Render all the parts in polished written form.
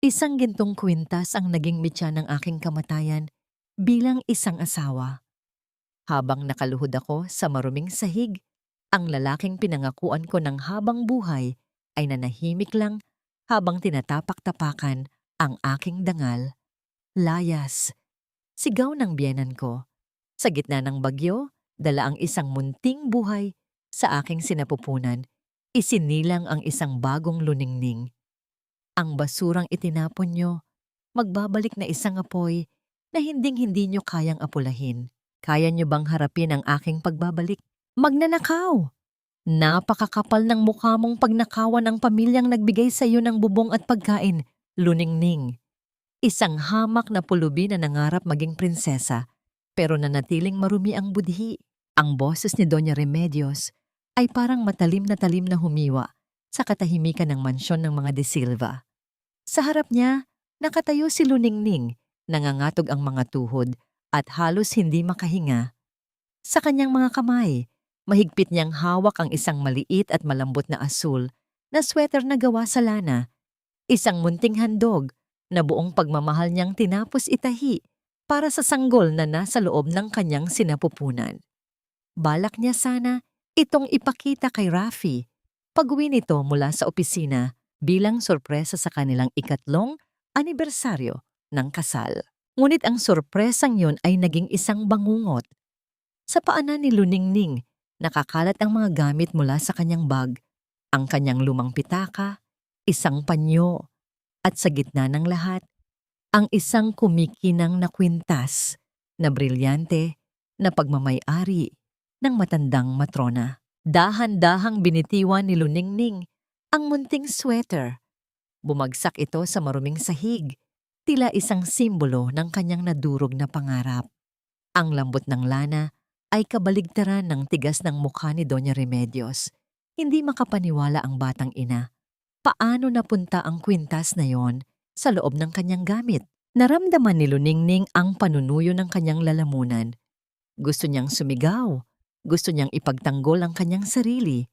Isang gintong kwintas ang naging mitya ng aking kamatayan bilang isang asawa. Habang nakaluhod ako sa maruming sahig, ang lalaking pinangakuan ko ng habang buhay ay nanahimik lang habang tinatapak-tapakan ang aking dangal. Layas, sigaw ng biyenan ko. Sa gitna ng bagyo, dala ang isang munting buhay sa aking sinapupunan. Isinilang ang isang bagong luningning. Ang basurang itinapon nyo, magbabalik na isang apoy na hinding-hindi nyo kayang apulahin. Kaya nyo bang harapin ang aking pagbabalik? Magnanakaw! Napakakapal ng mukha mong pagnakawan ang pamilyang nagbigay sa iyo ng bubong at pagkain, luningning. Isang hamak na pulubi na nangarap maging prinsesa, pero nanatiling marumi ang budhi. Ang boses ni Doña Remedios ay parang matalim na humiwa sa katahimikan ng mansyon ng mga De Silva. Sa harap niya, nakatayo si Luningning, nangangatog ang mga tuhod at halos hindi makahinga. Sa kanyang mga kamay, mahigpit niyang hawak ang isang maliit at malambot na asul na sweater na gawa sa lana, isang munting handog na buong pagmamahal niyang tinapos itahi para sa sanggol na nasa loob ng kanyang sinapupunan. Balak niya sana itong ipakita kay Rafi pag-uwi nito mula sa opisina bilang sorpresa sa kanilang ikatlong anibersaryo ng kasal. Ngunit ang sorpresang yun ay naging isang bangungot. Sa paanan ni Luningning, nakakalat ang mga gamit mula sa kanyang bag, ang kanyang lumang pitaka, isang panyo, at sa gitna ng lahat, ang isang kumikinang na kwintas na brilyante na pagmamay-ari ng matandang matrona. Dahan-dahang binitiwan ni Luningning ang munting sweater. Bumagsak ito sa maruming sahig, tila isang simbolo ng kanyang nadurog na pangarap. Ang lambot ng lana ay kabaligtaran ng tigas ng mukha ni Doña Remedios. Hindi makapaniwala ang batang ina. Paano napunta ang kwintas na yon sa loob ng kanyang gamit? Naramdaman ni Luningning ang panunuyo ng kanyang lalamunan. Gusto niyang sumigaw. Gusto niyang ipagtanggol ang kanyang sarili.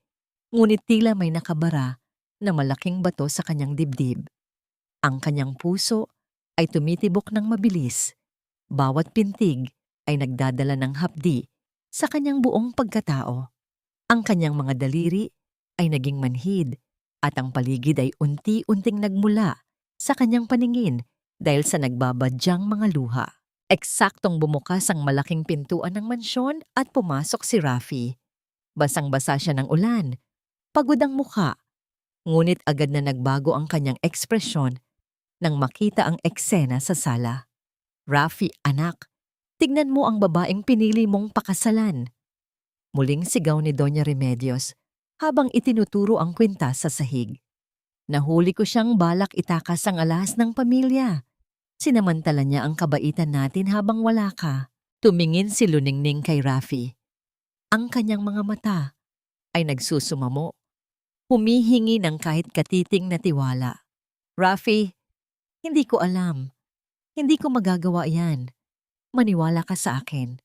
Ngunit tila may nakabara na malaking bato sa kanyang dibdib. Ang kanyang puso ay tumitibok ng mabilis. Bawat pintig ay nagdadala ng hapdi sa kanyang buong pagkatao. Ang kanyang mga daliri ay naging manhid at ang paligid ay unti-unting nagmula sa kanyang paningin dahil sa nagbabadyang mga luha. Eksaktong bumukas ang malaking pintuan ng mansyon at pumasok si Rafi. Basang-basa siya ng ulan, pagod ang mukha, ngunit agad na nagbago ang kanyang ekspresyon nang makita ang eksena sa sala. Rafi, anak, tignan mo ang babaeng pinili mong pakasalan. Muling sigaw ni Doña Remedios habang itinuturo ang kwintas sa sahig. Nahuli ko siyang balak itakas ang alahas ng pamilya. Sinamantala niya ang kabaitan natin habang wala ka. Tumingin si Luningning kay Rafi. Ang kanyang mga mata ay nagsusumamo. Humihingi ng kahit katiting na tiwala. Rafi, hindi ko alam. Hindi ko magagawa yan. Maniwala ka sa akin.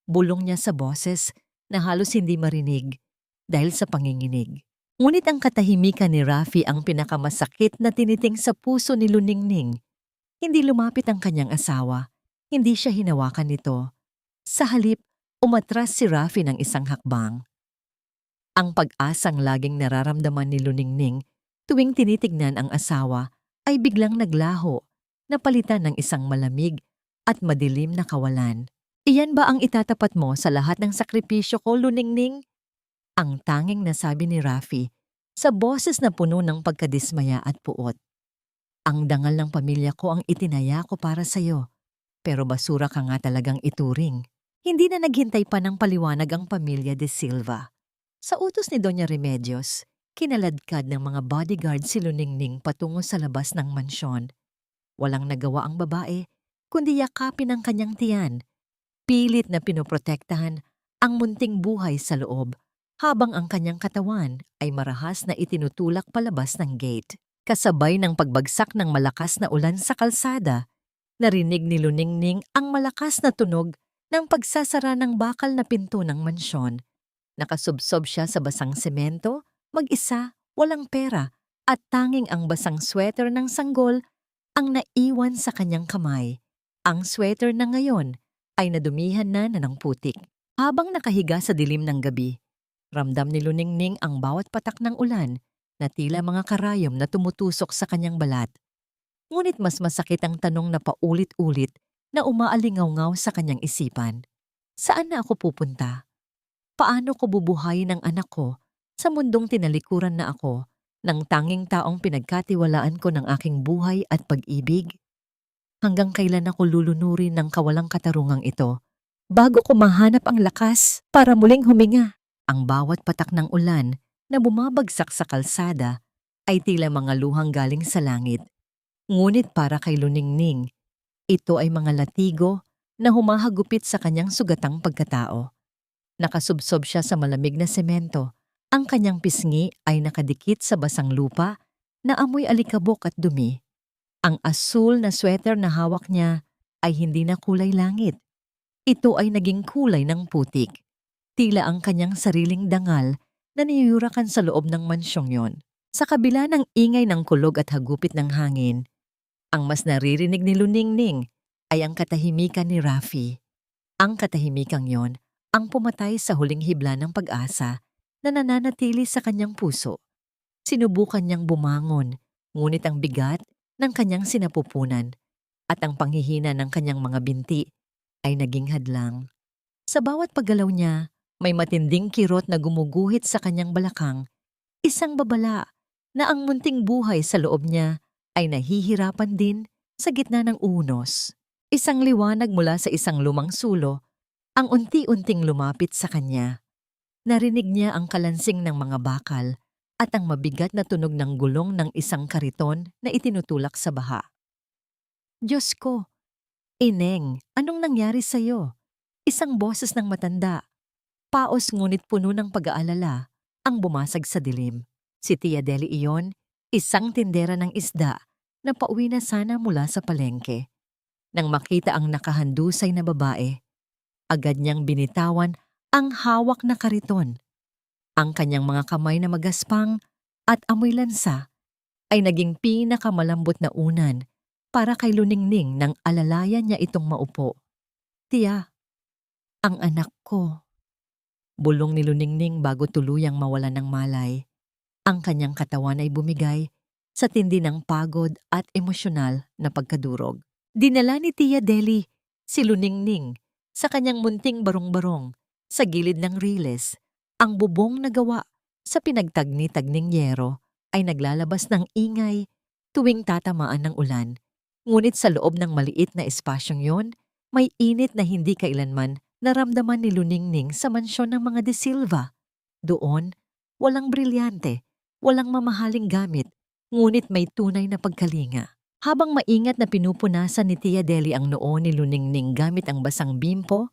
Bulong niya sa boses na halos hindi marinig dahil sa panginginig. Ngunit ang katahimikan ni Rafi ang pinakamasakit na tiniting sa puso ni Luningning. Hindi lumapit ang kanyang asawa. Hindi siya hinawakan nito. Sa halip, umatras si Rafi ng isang hakbang. Ang pag-asang laging nararamdaman ni Luningning tuwing tinitignan ang asawa ay biglang naglaho, napalitan ng isang malamig at madilim na kawalan. Iyan ba ang itatapat mo sa lahat ng sakripisyo ko, Luningning? Ang tanging nasabi ni Rafi sa boses na puno ng pagkadismaya at puot. Ang dangal ng pamilya ko ang itinaya ko para sa'yo, pero basura ka nga talagang ituring. Hindi na naghintay pa ng paliwanag ang pamilya De Silva. Sa utos ni Doña Remedios, kinaladkad ng mga bodyguard si Luningning patungo sa labas ng mansyon. Walang nagawa ang babae, kundi yakapin ang kanyang tiyan. Pilit na pinoprotektahan ang munting buhay sa loob, habang ang kanyang katawan ay marahas na itinutulak palabas ng gate. Kasabay ng pagbagsak ng malakas na ulan sa kalsada, narinig ni Luningning ang malakas na tunog ng pagsasara ng bakal na pinto ng mansyon. Nakasubsob siya sa basang semento, mag-isa, walang pera, at tanging ang basang sweater ng sanggol ang naiwan sa kanyang kamay. Ang sweater na ngayon ay nadumihan na ng putik. Habang nakahiga sa dilim ng gabi, ramdam ni Luningning ang bawat patak ng ulan na tila mga karayom na tumutusok sa kanyang balat. Ngunit mas masakit ang tanong na paulit-ulit na umaalingaw-ngaw sa kanyang isipan. Saan na ako pupunta? Paano ko bubuhayin ang anak ko sa mundong tinalikuran na ako ng tanging taong pinagkatiwalaan ko ng aking buhay at pag-ibig? Hanggang kailan ako lulunurin ng kawalang katarungang ito bago ko mahanap ang lakas para muling huminga? Ang bawat patak ng ulan na bumabagsak sa kalsada ay tila mga luhang galing sa langit. Ngunit para kay Luningning, ito ay mga latigo na humahagupit sa kanyang sugatang pagkatao. Nakasubsob siya sa malamig na semento. Ang kanyang pisngi ay nakadikit sa basang lupa na amoy alikabok at dumi. Ang asul na sweater na hawak niya ay hindi na kulay langit. Ito ay naging kulay ng putik. Tila ang kanyang sariling dangal na niyuyurakan sa loob ng mansyong yon. Sa kabila ng ingay ng kulog at hagupit ng hangin, ang mas naririnig ni Luningning ay ang katahimikan ni Rafi. Ang katahimikang yon ang pumatay sa huling hibla ng pag-asa na nananatili sa kanyang puso. Sinubukan niyang bumangon, ngunit ang bigat ng kanyang sinapupunan at ang panghihina ng kanyang mga binti ay naging hadlang. Sa bawat paggalaw niya, may matinding kirot na gumuguhit sa kanyang balakang, isang babala na ang munting buhay sa loob niya ay nahihirapan din sa gitna ng unos. Isang liwanag mula sa isang lumang sulo ang unti-unting lumapit sa kanya. Narinig niya ang kalansing ng mga bakal at ang mabigat na tunog ng gulong ng isang kariton na itinutulak sa baha. Diyos ko! Ineng, anong nangyari sa'yo? Isang boses ng matanda. Paos ngunit puno ng pag-aalala ang bumasag sa dilim. Si Tia Deli iyon, isang tindera ng isda na pauwi na sana mula sa palengke. Nang makita ang nakahandusay na babae, agad niyang binitawan ang hawak na kariton. Ang kanyang mga kamay na magaspang at amoy lansa ay naging pinakamalambot na unan para kay Luningning nang alalayan niya itong maupo. Tia, ang anak ko. Bulong ni Luningning bago tuluyang mawalan ng malay. Ang kanyang katawan ay bumigay sa tindi ng pagod at emosyonal na pagkadurog. Dinala ni Tia Deli si Luningning sa kanyang munting barong-barong sa gilid ng riles. Ang bubong na gawa sa pinagtagni-tagning yero ay naglalabas ng ingay tuwing tatamaan ng ulan. Ngunit sa loob ng maliit na espasyong yon, may init na hindi kailanman naramdaman ni Luningning sa mansyon ng mga De Silva. Doon, walang brilyante, walang mamahaling gamit, ngunit may tunay na pagkalinga. Habang maingat na pinupunasan ni Tia Deli ang noo ni Luningning gamit ang basang bimpo,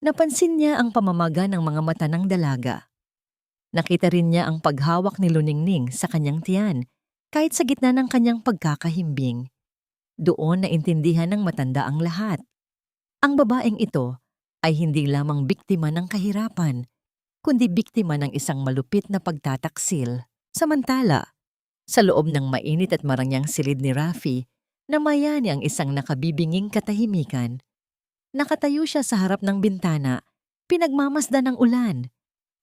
napansin niya ang pamamaga ng mga mata ng dalaga. Nakita rin niya ang paghawak ni Luningning sa kanyang tiyan, kahit sa gitna ng kanyang pagkakahimbing. Doon naintindihan ng matanda ang lahat. Ang babaeng ito ay hindi lamang biktima ng kahirapan, kundi biktima ng isang malupit na pagtataksil. Samantala, sa loob ng mainit at marangyang silid ni Rafi, namayani ang isang nakabibinging katahimikan. Nakatayo siya sa harap ng bintana, pinagmamasdan ng ulan.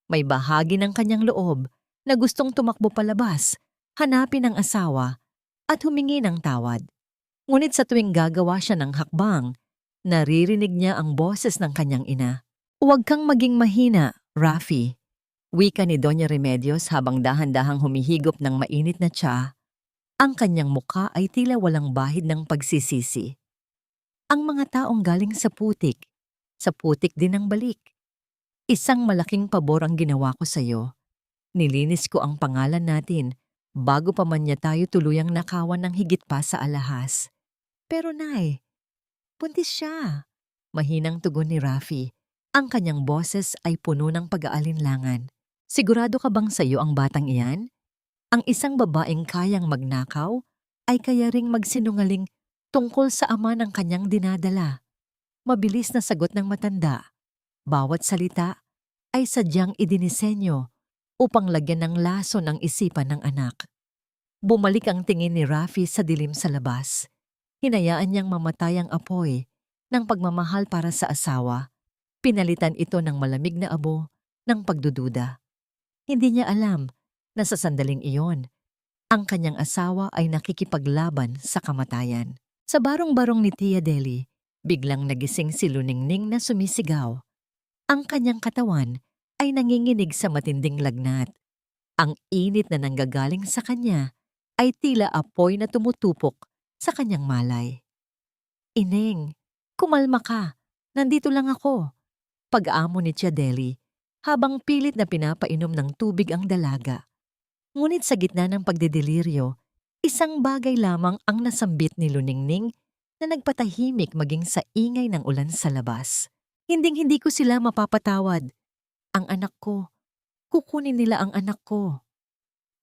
May bahagi ng kanyang loob na gustong tumakbo palabas, hanapin ang asawa, at humingi ng tawad. Ngunit sa tuwing gagawa siya ng hakbang, naririnig niya ang boses ng kanyang ina. Huwag kang maging mahina, Rafi. Wika ni Doña Remedios habang dahan-dahang humihigop ng mainit na tsa. Ang kanyang mukha ay tila walang bahid ng pagsisisi. Ang mga taong galing sa putik din ang balik. Isang malaking pabor ang ginawa ko sa iyo. Nilinis ko ang pangalan natin bago pa man niya tayo tuluyang nakawan ng higit pa sa alahas. Pero nay, buntis siya. Mahinang tugon ni Rafi. Ang kanyang boses ay puno ng pag-aalinlangan. Sigurado ka bang sa iyo ang batang iyan? Ang isang babaeng kayang magnakaw ay kaya ring magsinungaling tungkol sa ama ng kanyang dinadala. Mabilis na sagot ng matanda. Bawat salita ay sadyang idinisenyo upang lagyan ng laso ng isipan ng anak. Bumalik ang tingin ni Rafi sa dilim sa labas. Hinayaan niyang mamatay ang apoy ng pagmamahal para sa asawa. Pinalitan ito ng malamig na abo ng pagdududa. Hindi niya alam na sa sandaling iyon, ang kanyang asawa ay nakikipaglaban sa kamatayan. Sa barong-barong ni Tia Deli, biglang nagising si Luningning na sumisigaw. Ang kanyang katawan ay nanginginig sa matinding lagnat. Ang init na nanggagaling sa kanya ay tila apoy na tumutupok sa kanyang malay. Ineng, kumalma ka. Nandito lang ako. Pag-aamo ni Tia Deli habang pilit na pinapainom ng tubig ang dalaga. Ngunit sa gitna ng pagdedeliryo, isang bagay lamang ang nasambit ni Luningning na nagpatahimik maging sa ingay ng ulan sa labas. Hinding-hindi ko sila mapapatawad. Ang anak ko. Kukunin nila ang anak ko.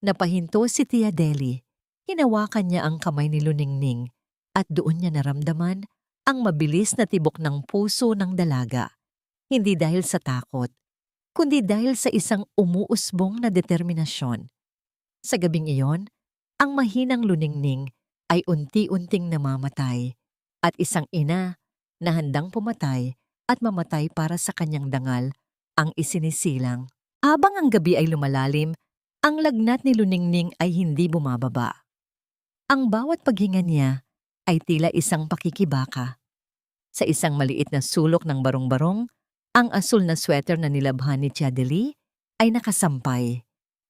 Napahinto si Tia Deli. Hinawakan niya ang kamay ni Luningning at doon niya naramdaman ang mabilis na tibok ng puso ng dalaga. Hindi dahil sa takot, kundi dahil sa isang umuusbong na determinasyon. Sa gabing iyon, ang mahinang Luningning ay unti-unting namamatay at isang ina na handang pumatay at mamatay para sa kanyang dangal ang isinisilang. Habang ang gabi ay lumalalim, ang lagnat ni Luningning ay hindi bumababa. Ang bawat paghinga niya ay tila isang pakikibaka. Sa isang maliit na sulok ng barong-barong, ang asul na sweater na nilabhan ni Tia Deli ay nakasampay.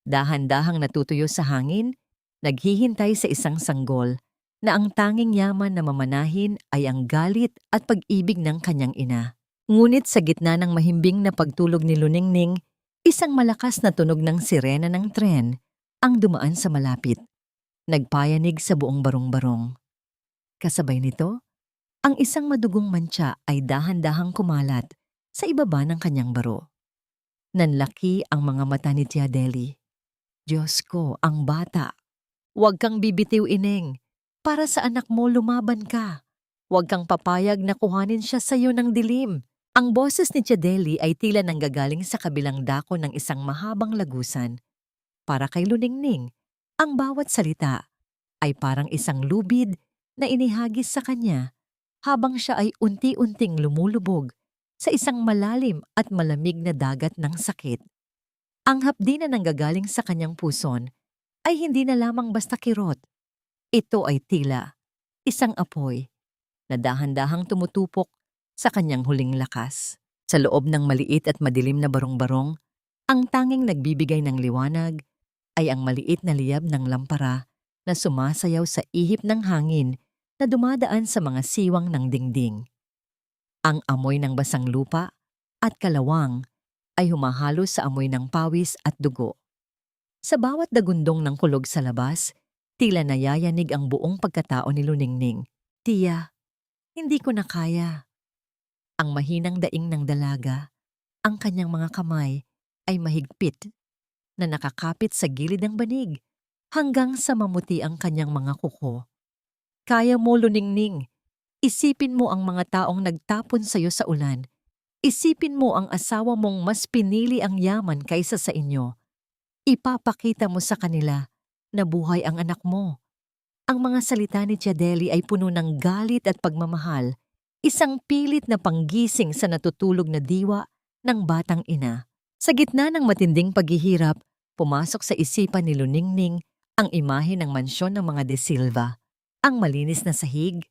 Dahan-dahang natutuyo sa hangin, naghihintay sa isang sanggol na ang tanging yaman na mamanahin ay ang galit at pag-ibig ng kanyang ina. Ngunit sa gitna ng mahimbing na pagtulog ni Luningning, isang malakas na tunog ng sirena ng tren ang dumaan sa malapit. Nagpayanig sa buong barong-barong. Kasabay nito, ang isang madugong mantsa ay dahan-dahang kumalat sa ibaba ng kanyang baro. Nanlaki ang mga mata ni Tia Deli. Diyos ko, ang bata. Huwag kang bibitiw, Ineng. Para sa anak mo, lumaban ka. Huwag kang papayag na kuhanin siya sa iyo ng dilim. Ang boses ni Tia Deli ay tila nanggagaling sa kabilang dako ng isang mahabang lagusan. Para kay Luningning, ang bawat salita ay parang isang lubid na inihagis sa kanya habang siya ay unti-unting lumulubog sa isang malalim at malamig na dagat ng sakit. Ang hapdi na nanggagaling sa kanyang puson ay hindi na lamang basta kirot. Ito ay tila isang apoy na dahan-dahang tumutupok sa kanyang huling lakas. Sa loob ng maliit at madilim na barong-barong, ang tanging nagbibigay ng liwanag ay ang maliit na liyab ng lampara na sumasayaw sa ihip ng hangin na dumadaan sa mga siwang ng dingding. Ang amoy ng basang lupa at kalawang ay humahalo sa amoy ng pawis at dugo. Sa bawat dagundong ng kulog sa labas, tila nayayanig ang buong pagkatao ni Luningning. Tia, hindi ko na kaya. Ang mahinang daing ng dalaga, ang kanyang mga kamay ay mahigpit na nakakapit sa gilid ng banig hanggang sa mamuti ang kanyang mga kuko. Kaya mo, Luningning. Isipin mo ang mga taong nagtapon sa iyo sa ulan. Isipin mo ang asawa mong mas pinili ang yaman kaysa sa inyo. Ipapakita mo sa kanila na buhay ang anak mo. Ang mga salita ni Tia Deli ay puno ng galit at pagmamahal, isang pilit na panggising sa natutulog na diwa ng batang ina. Sa gitna ng matinding paghihirap, pumasok sa isipan ni Luningning ang imahe ng mansyon ng mga De Silva, ang malinis na sahig,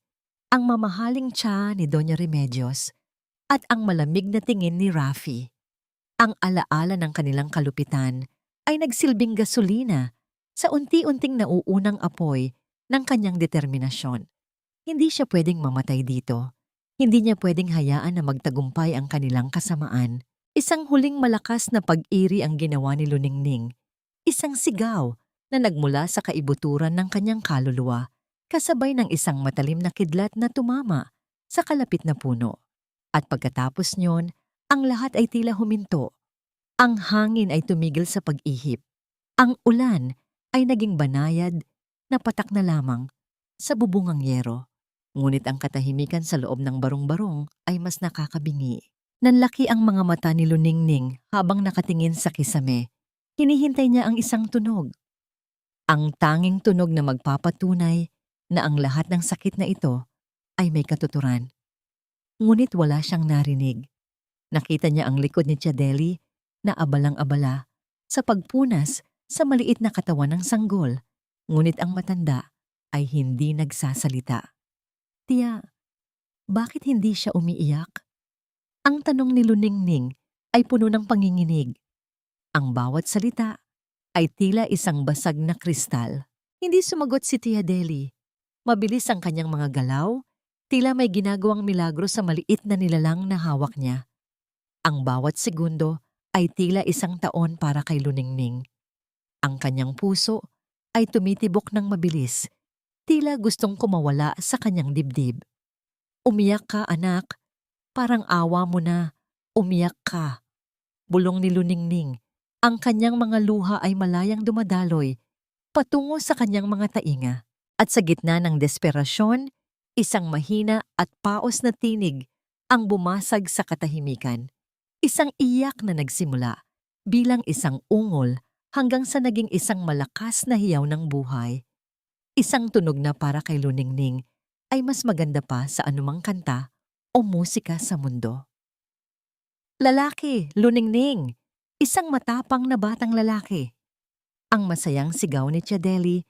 ang mamahaling tsa ni Doña Remedios, at ang malamig na tingin ni Rafi. Ang alaala ng kanilang kalupitan ay nagsilbing gasolina sa unti-unting nauunang apoy ng kanyang determinasyon. Hindi siya pwedeng mamatay dito. Hindi niya pwedeng hayaan na magtagumpay ang kanilang kasamaan. Isang huling malakas na pag-iri ang ginawa ni Luningning. Isang sigaw na nagmula sa kaibuturan ng kanyang kaluluwa, kasabay ng isang matalim na kidlat na tumama sa kalapit na puno. At pagkatapos niyon, ang lahat ay tila huminto. Ang hangin ay tumigil sa pag-ihip. Ang ulan ay naging banayad na patak na lamang sa bubungang yero. Ngunit ang katahimikan sa loob ng barong-barong ay mas nakakabingi. Nanlaki ang mga mata ni Luningning habang nakatingin sa kisame. Hinihintay niya ang isang tunog. Ang tanging tunog na magpapatunay na ang lahat ng sakit na ito ay may katuturan. Ngunit wala siyang narinig. Nakita niya ang likod ni Chadeli na abalang-abala sa pagpunas sa maliit na katawan ng sanggol, ngunit ang matanda ay hindi nagsasalita. Tiya, bakit hindi siya umiiyak? Ang tanong ni Luningning ay puno ng panginginig. Ang bawat salita ay tila isang basag na kristal. Hindi sumagot si Tia Deli. Mabilis ang kanyang mga galaw, tila may ginagawang milagro sa maliit na nilalang na hawak niya. Ang bawat segundo ay tila isang taon para kay Luningning. Ang kanyang puso ay tumitibok ng mabilis, tila gustong kumawala sa kanyang dibdib. Umiyak ka, anak. Parang awa mo na. Umiyak ka. Bulong ni Luningning. Ang kanyang mga luha ay malayang dumadaloy patungo sa kanyang mga tainga. At sa gitna ng desperasyon, isang mahina at paos na tinig ang bumasag sa katahimikan. Isang iyak na nagsimula bilang isang ungol hanggang sa naging isang malakas na hiyaw ng buhay. Isang tunog na para kay Luningning ay mas maganda pa sa anumang kanta o musika sa mundo. Lalaki, Luningning! Isang matapang na batang lalaki. Ang masayang sigaw ni Chadeli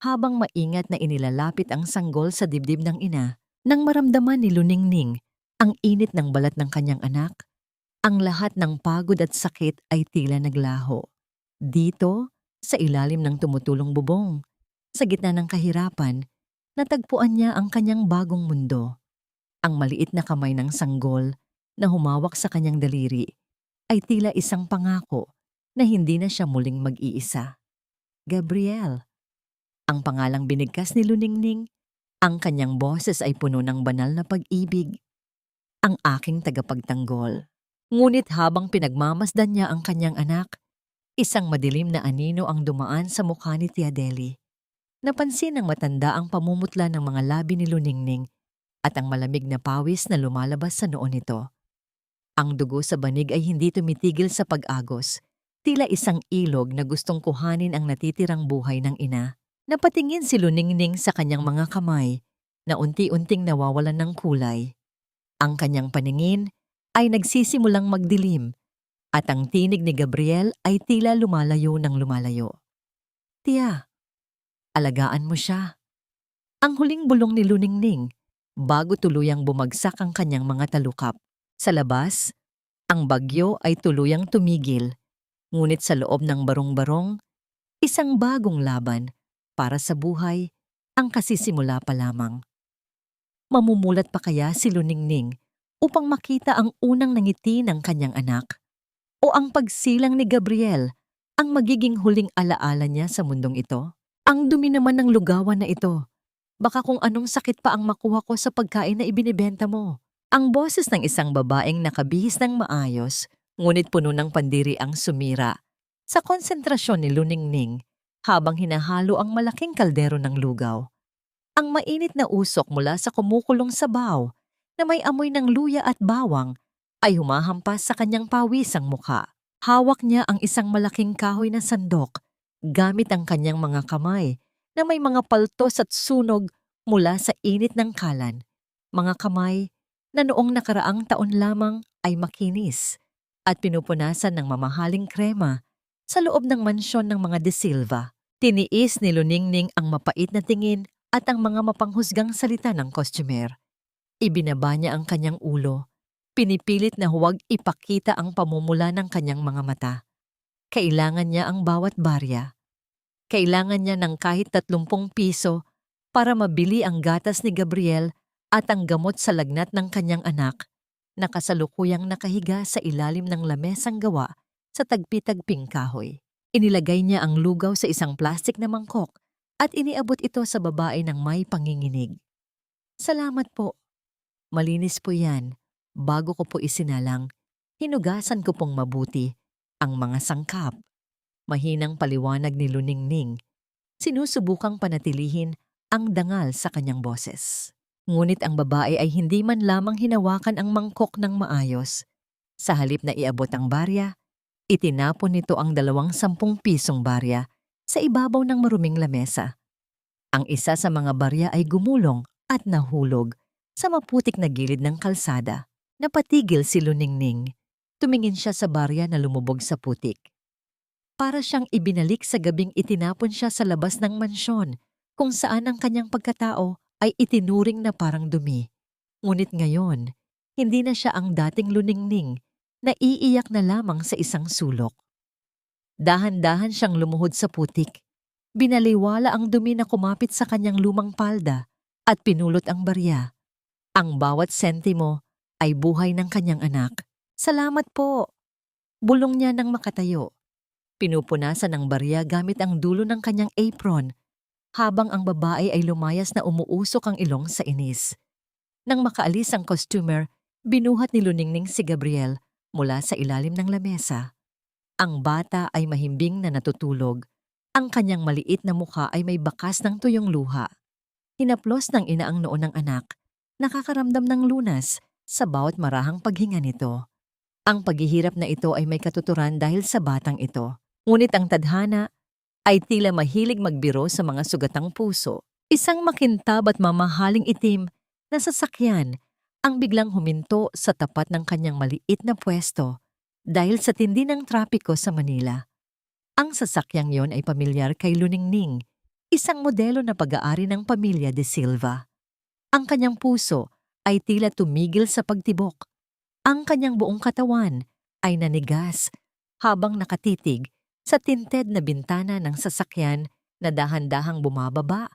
habang maingat na inilalapit ang sanggol sa dibdib ng ina nang maramdaman ni Luningning ang init ng balat ng kanyang anak. Ang lahat ng pagod at sakit ay tila naglaho. Dito, sa ilalim ng tumutulong bubong, sa gitna ng kahirapan, natagpuan niya ang kanyang bagong mundo. Ang maliit na kamay ng sanggol na humawak sa kanyang daliri ay tila isang pangako na hindi na siya muling mag-iisa. Gabriel. Ang pangalang binigkas ni Luningning, ang kanyang boses ay puno ng banal na pag-ibig. Ang aking tagapagtanggol. Ngunit habang pinagmamasdan niya ang kanyang anak, isang madilim na anino ang dumaan sa mukha ni Tia Deli. Napansin ng matanda ang pamumutla ng mga labi ni Luningning at ang malamig na pawis na lumalabas sa noo nito. Ang dugo sa banig ay hindi tumitigil sa pag-agos, tila isang ilog na gustong kuhanin ang natitirang buhay ng ina. Napatingin si Luningning sa kanyang mga kamay na unti-unting nawawalan ng kulay. Ang kanyang paningin ay nagsisimulang magdilim at ang tinig ni Gabriel ay tila lumalayo ng lumalayo. Tiya, alagaan mo siya. Ang huling bulong ni Luningning bago tuluyang bumagsak ang kanyang mga talukap. Sa labas, ang bagyo ay tuluyang tumigil, ngunit sa loob ng barong-barong, isang bagong laban para sa buhay ang kasisimula pa lamang. Mamumulat pa kaya si Luningning upang makita ang unang nangiti ng kanyang anak? O ang pagsilang ni Gabriel ang magiging huling alaala niya sa mundong ito? Ang dumi naman ng lugawan na ito. Baka kung anong sakit pa ang makuha ko sa pagkain na ibinibenta mo. Ang boses ng isang babaeng nakabihis ng maayos, ngunit puno ng pandiri ang sumira sa konsentrasyon ni Luningning habang hinahalo ang malaking kaldero ng lugaw. Ang mainit na usok mula sa kumukulong sabaw na may amoy ng luya at bawang ay humahampas sa kanyang pawisang mukha. Hawak niya ang isang malaking kahoy na sandok gamit ang kanyang mga kamay na may mga paltos at sunog mula sa init ng kalan. Mga kamay na noong nakaraang taon lamang ay makinis at pinupunasan ng mamahaling krema sa loob ng mansyon ng mga De Silva. Tiniis ni Luningning ang mapait na tingin at ang mga mapanghusgang salita ng kostyumer. Ibinaba niya ang kanyang ulo. Pinipilit na huwag ipakita ang pamumula ng kanyang mga mata. Kailangan niya ang bawat barya. Kailangan niya ng kahit 30 piso para mabili ang gatas ni Gabriel at ang gamot sa lagnat ng kanyang anak na kasalukuyang nakahiga sa ilalim ng lamesang gawa sa tagpi-tagping kahoy. Inilagay niya ang lugaw sa isang plastik na mangkok at iniabot ito sa babae ng may panginginig. Salamat po. Malinis po yan. Bago ko po isinalang, hinugasan ko pong mabuti ang mga sangkap. Mahinang paliwanag ni Luningning. Sinusubukang panatilihin ang dangal sa kanyang boses. Ngunit ang babae ay hindi man lamang hinawakan ang mangkok ng maayos. Sa halip na iabot ang barya, itinapon nito ang 20 pisong barya sa ibabaw ng maruming lamesa. Ang isa sa mga barya ay gumulong at nahulog sa maputik na gilid ng kalsada. Napatigil si Luningning. Tumingin siya sa barya na lumubog sa putik. Para siyang ibinalik sa gabing itinapon siya sa labas ng mansyon, kung saan ang kanyang pagkatao ay itinuring na parang dumi. Ngunit ngayon, hindi na siya ang dating Luningning na iiyak na lamang sa isang sulok. Dahan-dahan siyang lumuhod sa putik. Binaliwala ang dumi na kumapit sa kanyang lumang palda at pinulot ang barya. Ang bawat sentimo ay buhay ng kanyang anak. Salamat po! Bulong niya nang makatayo. Pinupunasan ng barya gamit ang dulo ng kanyang apron, habang ang babae ay lumayas na umuusok ang ilong sa inis. Nang makaalis ang costumer, binuhat ni Luningning si Gabriel mula sa ilalim ng lamesa. Ang bata ay mahimbing na natutulog. Ang kanyang maliit na mukha ay may bakas ng tuyong luha. Hinaplos ng ina ang noo ng anak, nakakaramdam ng lunas sa bawat marahang paghinga nito. Ang paghihirap na ito ay may katuturan dahil sa batang ito. Ngunit ang tadhana ay tila mahilig magbiro sa mga sugatang puso. Isang makintab at mamahaling itim na sasakyan ang biglang huminto sa tapat ng kanyang maliit na pwesto dahil sa tindi ng trapiko sa Manila. Ang sasakyang yon ay pamilyar kay Luningning, isang modelo na pag-aari ng pamilya de Silva. Ang kanyang puso ay tila tumigil sa pagtibok. Ang kanyang buong katawan ay nanigas habang nakatitig sa tinted na bintana ng sasakyan na dahan-dahang bumababa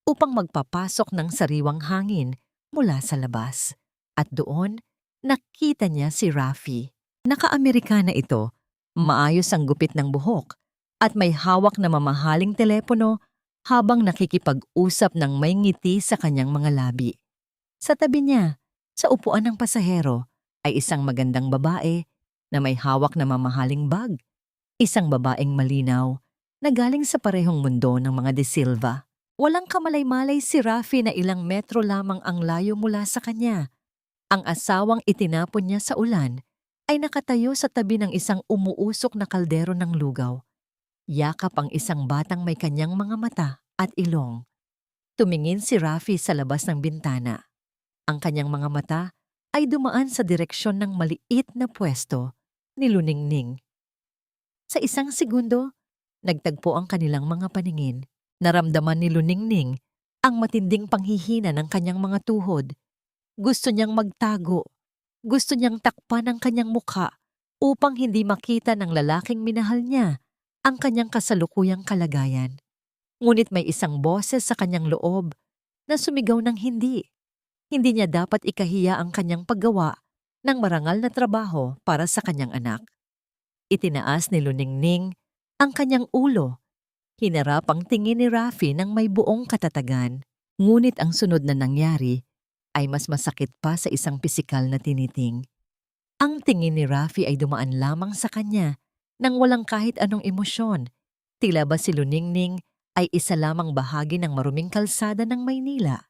upang magpapasok ng sariwang hangin mula sa labas. At doon, nakita niya si Rafi. Naka-Amerikana ito, maayos ang gupit ng buhok at may hawak na mamahaling telepono habang nakikipag-usap ng may ngiti sa kanyang mga labi. Sa tabi niya, sa upuan ng pasahero, ay isang magandang babae na may hawak na mamahaling bag. Isang babaeng malinaw na galing sa parehong mundo ng mga de Silva. Walang kamalay-malay si Rafi na ilang metro lamang ang layo mula sa kanya. Ang asawang itinapon niya sa ulan ay nakatayo sa tabi ng isang umuusok na kaldero ng lugaw. Yakap ang isang batang may kanyang mga mata at ilong. Tumingin si Rafi sa labas ng bintana. Ang kanyang mga mata ay dumaan sa direksyon ng maliit na pwesto ni Luningning. Sa isang segundo, nagtagpo ang kanilang mga paningin. Naramdaman ni Luningning ang matinding panghihina ng kanyang mga tuhod. Gusto niyang magtago. Gusto niyang takpan ang kanyang mukha upang hindi makita ng lalaking minahal niya ang kanyang kasalukuyang kalagayan. Ngunit may isang boses sa kanyang loob na sumigaw ng hindi. Hindi niya dapat ikahiya ang kanyang paggawa ng marangal na trabaho para sa kanyang anak. Itinaas ni Luningning ang kanyang ulo. Hinarap ang tingin ni Rafi ng may buong katatagan. Ngunit ang sunod na nangyari ay mas masakit pa sa isang pisikal na tiniting. Ang tingin ni Rafi ay dumaan lamang sa kanya nang walang kahit anong emosyon. Tila ba si Luningning ay isa lamang bahagi ng maruming kalsada ng Maynila.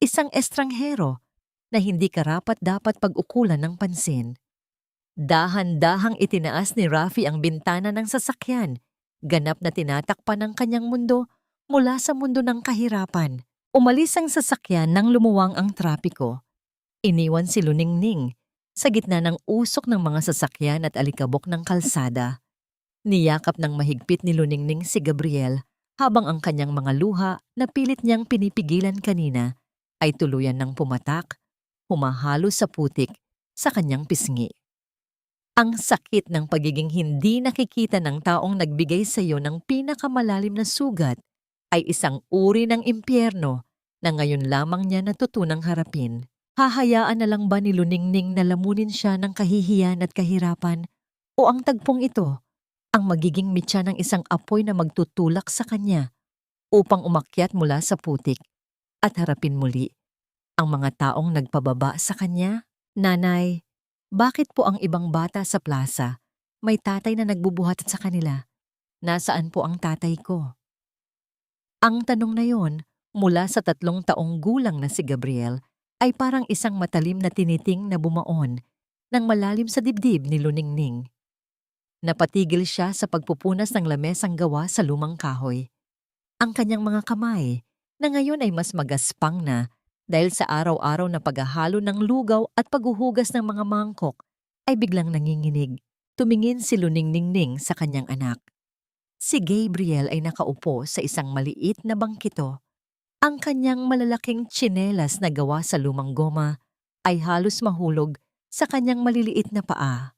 Isang estranghero na hindi karapat-dapat pag-ukulan ng pansin. Dahan-dahang itinaas ni Rafi ang bintana ng sasakyan, ganap na tinatakpan ang kanyang mundo mula sa mundo ng kahirapan. Umalis ang sasakyan nang lumuwang ang trapiko. Iniwan si Luningning sa gitna ng usok ng mga sasakyan at alikabok ng kalsada. Niyakap ng mahigpit ni Luningning si Gabriel habang ang kanyang mga luha na pilit niyang pinipigilan kanina ay tuluyan ng pumatak, humahalo sa putik sa kanyang pisngi. Ang sakit ng pagiging hindi nakikita ng taong nagbigay sa iyo ng pinakamalalim na sugat ay isang uri ng impyerno na ngayon lamang niya natutunang harapin. Hahayaan na lang ba ni Luningning na lamunin siya ng kahihiyan at kahirapan? O ang tagpong ito ang magiging mitya ng isang apoy na magtutulak sa kanya upang umakyat mula sa putik at harapin muli ang mga taong nagpababa sa kanya? Nanay, bakit po ang ibang bata sa plaza may tatay na nagbubuhat sa kanila? Nasaan po ang tatay ko? Ang tanong na yon mula sa 3 taong gulang na si Gabriel ay parang isang matalim na tiniting na bumaon ng malalim sa dibdib ni Luningning. Napatigil siya sa pagpupunas ng lamesang gawa sa lumang kahoy. Ang kanyang mga kamay na ngayon ay mas magaspang na dahil sa araw-araw na paghahalo ng lugaw at paghuhugas ng mga mangkok, ay biglang nanginginig. Tumingin si Luningning sa kanyang anak. Si Gabriel ay nakaupo sa isang maliit na bangkito. Ang kanyang malalaking tsinelas na gawa sa lumang goma ay halos mahulog sa kanyang maliliit na paa.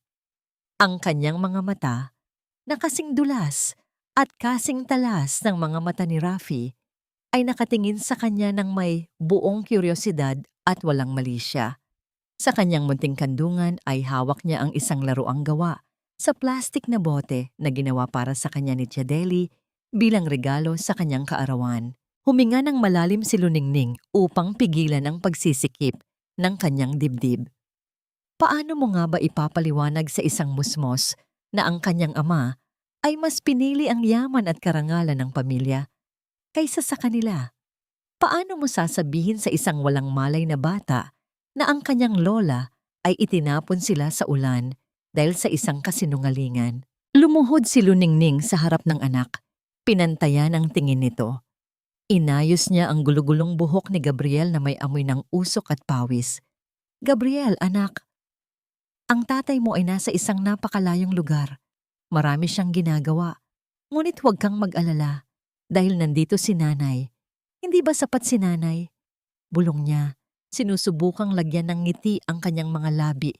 Ang kanyang mga mata, na kasing dulas at kasing talas ng mga mata ni Rafi, ay nakatingin sa kanya ng may buong kuryosidad at walang malisya. Sa kanyang munting kandungan ay hawak niya ang isang laruang gawa sa plastik na bote na ginawa para sa kanya ni Tia Deli bilang regalo sa kanyang kaarawan. Huminga ng malalim si Luningning upang pigilan ang pagsisikip ng kanyang dibdib. Paano mo nga ba ipapaliwanag sa isang musmos na ang kanyang ama ay mas pinili ang yaman at karangalan ng pamilya kaysa sa kanila? Paano mo sasabihin sa isang walang malay na bata na ang kanyang lola ay itinapon sila sa ulan dahil sa isang kasinungalingan? Lumuhod si Luningning sa harap ng anak. Pinantayan ang tingin nito. Inayos niya ang gulugulong buhok ni Gabriel na may amoy ng usok at pawis. Gabriel, anak, ang tatay mo ay nasa isang napakalayong lugar. Marami siyang ginagawa. Ngunit huwag kang mag-alala dahil nandito si nanay. Hindi ba sapat si nanay? Bulong niya. Sinusubukang lagyan ng ngiti ang kanyang mga labi.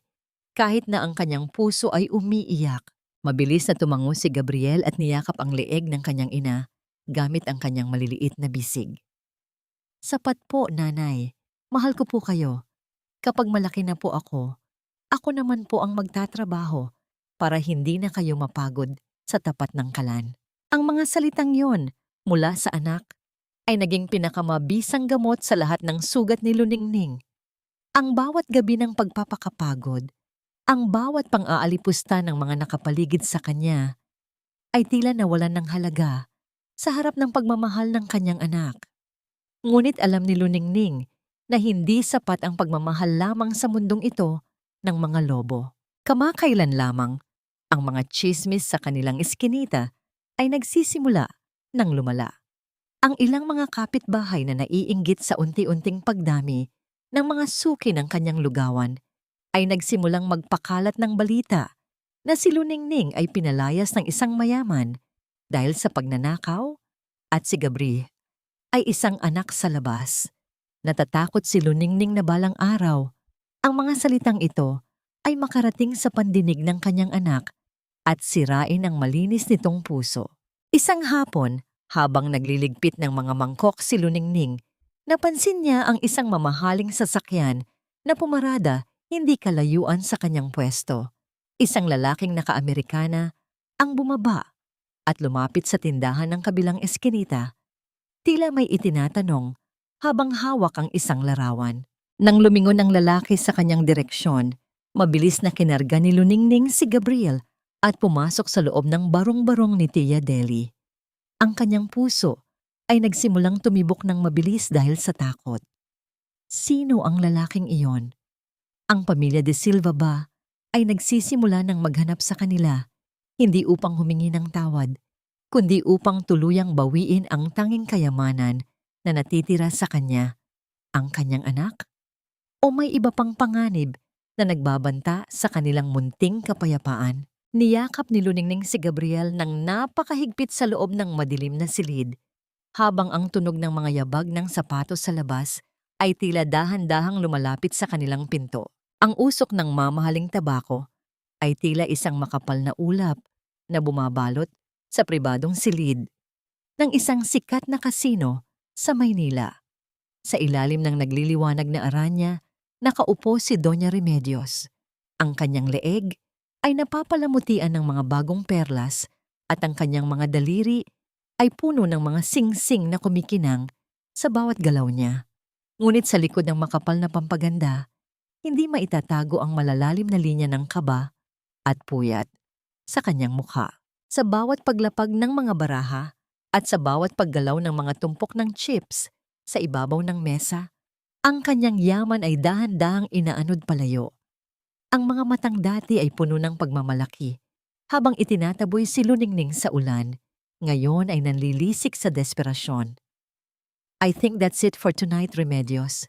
Kahit na ang kanyang puso ay umiiyak. Mabilis na tumango si Gabriel at niyakap ang leeg ng kanyang ina gamit ang kanyang maliliit na bisig. Sapat po, nanay. Mahal ko po kayo. Kapag malaki na po ako naman po ang magtatrabaho para hindi na kayo mapagod sa tapat ng kalan. Ang mga salitang yon mula sa anak ay naging pinakamabisang gamot sa lahat ng sugat ni Luningning. Ang bawat gabi ng pagpapakapagod, ang bawat pang-aalipusta ng mga nakapaligid sa kanya ay tila nawalan ng halaga sa harap ng pagmamahal ng kanyang anak. Ngunit alam ni Luningning na hindi sapat ang pagmamahal lamang sa mundong ito ng mga lobo. Kamakailan lamang, ang mga tsismis sa kanilang eskinita ay nagsisimula ng lumala. Ang ilang mga kapitbahay na naiinggit sa unti-unting pagdami ng mga suki ng kanyang lugawan ay nagsimulang magpakalat ng balita na si Luningning ay pinalayas ng isang mayaman dahil sa pagnanakaw at si Gabriel ay isang anak sa labas. Natatakot si Luningning na balang araw ang mga salitang ito ay makarating sa pandinig ng kanyang anak at sirain ang malinis nitong puso. Isang hapon, habang nagliligpit ng mga mangkok si Luningning, napansin niya ang isang mamahaling sasakyan na pumarada hindi kalayuan sa kanyang pwesto. Isang lalaking naka-Amerikana ang bumaba at lumapit sa tindahan ng kabilang eskinita. Tila may itinatanong habang hawak ang isang larawan. Nang lumingon ang lalaki sa kanyang direksyon, mabilis na kinarga ni Luningning si Gabriel at pumasok sa loob ng barong-barong ni Tia Deli. Ang kanyang puso ay nagsimulang tumibok ng mabilis dahil sa takot. Sino ang lalaking iyon? Ang pamilya de Silva ba ay nagsisimula ng maghanap sa kanila, hindi upang humingi ng tawad, kundi upang tuluyang bawiin ang tanging kayamanan na natitira sa kanya, ang kanyang anak? O may iba pang panganib na nagbabanta sa kanilang munting kapayapaan? Niyakap ni Luningning si Gabriel ng napakahigpit sa loob ng madilim na silid, habang ang tunog ng mga yabag ng sapatos sa labas ay tila dahan-dahang lumalapit sa kanilang pinto. Ang usok ng mamahaling tabako ay tila isang makapal na ulap na bumabalot sa pribadong silid ng isang sikat na kasino sa Maynila. Sa ilalim ng nagliliwanag na aranya, nakaupo si Doña Remedios. Ang kanyang leeg ay napapalamutian ng mga bagong perlas at ang kanyang mga daliri ay puno ng mga sing-sing na kumikinang sa bawat galaw niya. Ngunit sa likod ng makapal na pampaganda, hindi maitatago ang malalalim na linya ng kaba at puyat sa kanyang mukha. Sa bawat paglapag ng mga baraha at sa bawat paggalaw ng mga tumpok ng chips sa ibabaw ng mesa, ang kanyang yaman ay dahan-dahang inaanod palayo. Ang mga matang dati ay puno ng pagmamalaki, habang itinataboy si Luningning sa ulan, ngayon ay nanlilisik sa desperasyon. I think that's it for tonight, Remedios.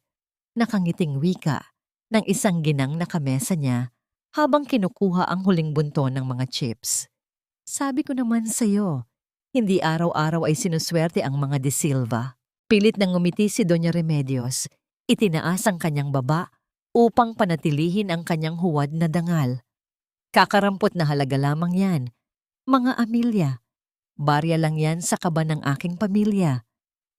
Nakangiting wika ng isang ginang na kamesa niya habang kinukuha ang huling bunton ng mga chips. Sabi ko naman sa'yo, hindi araw-araw ay sinuswerte ang mga De Silva. Pilit nang ngumiti si Doña Remedios, itinaas ang kanyang baba upang panatilihin ang kanyang huwad na dangal. Kakarampot na halaga lamang yan, mga Amelia. Barya lang yan sa kaba ng aking pamilya.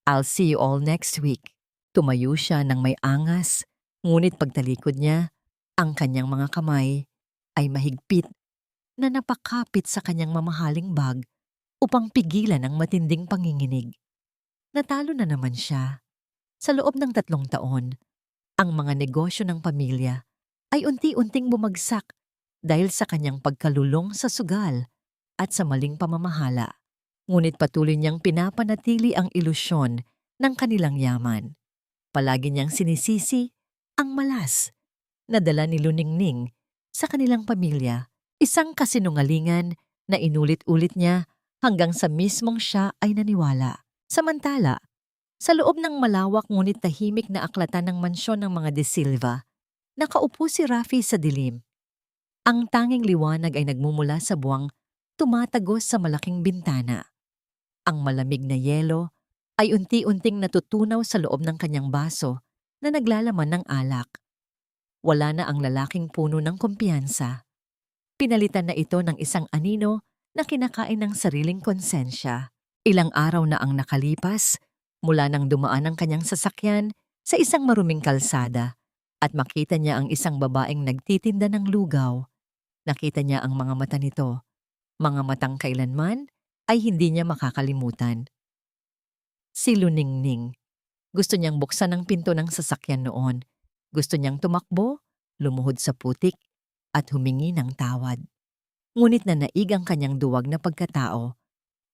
I'll see you all next week. Tumayo siya ng may angas, ngunit pagtalikod niya, ang kanyang mga kamay ay mahigpit na napakapit sa kanyang mamahaling bag upang pigilan ang matinding panginginig. Natalo na naman siya. Sa loob ng 3 taon, ang mga negosyo ng pamilya ay unti-unting bumagsak dahil sa kanyang pagkalulong sa sugal at sa maling pamamahala. Ngunit patuloy niyang pinapanatili ang ilusyon ng kanilang yaman. Palagi niyang sinisisi ang malas na dala ni Luningning sa kanilang pamilya, isang kasinungalingan na inulit-ulit niya hanggang sa mismong siya ay naniwala. Samantala, sa loob ng malawak ngunit tahimik na aklatan ng mansyon ng mga De Silva, nakaupo si Rafi sa dilim. Ang tanging liwanag ay nagmumula sa buwang tumatagos sa malaking bintana. Ang malamig na yelo ay unti-unting natutunaw sa loob ng kanyang baso na naglalaman ng alak. Wala na ang lalaking puno ng kumpiyansa. Pinalitan na ito ng isang anino na kinakain ng sariling konsensya. Ilang araw na ang nakalipas mula nang dumaan ang kanyang sasakyan sa isang maruming kalsada at makita niya ang isang babaeng nagtitinda ng lugaw. Nakita niya ang mga mata nito, mga matang kailanman ay hindi niya makakalimutan. Si Luningning. Gusto niyang buksan ang pinto ng sasakyan noon. Gusto niyang tumakbo, lumuhod sa putik, at humingi ng tawad. Ngunit nanaig ang kanyang duwag na pagkatao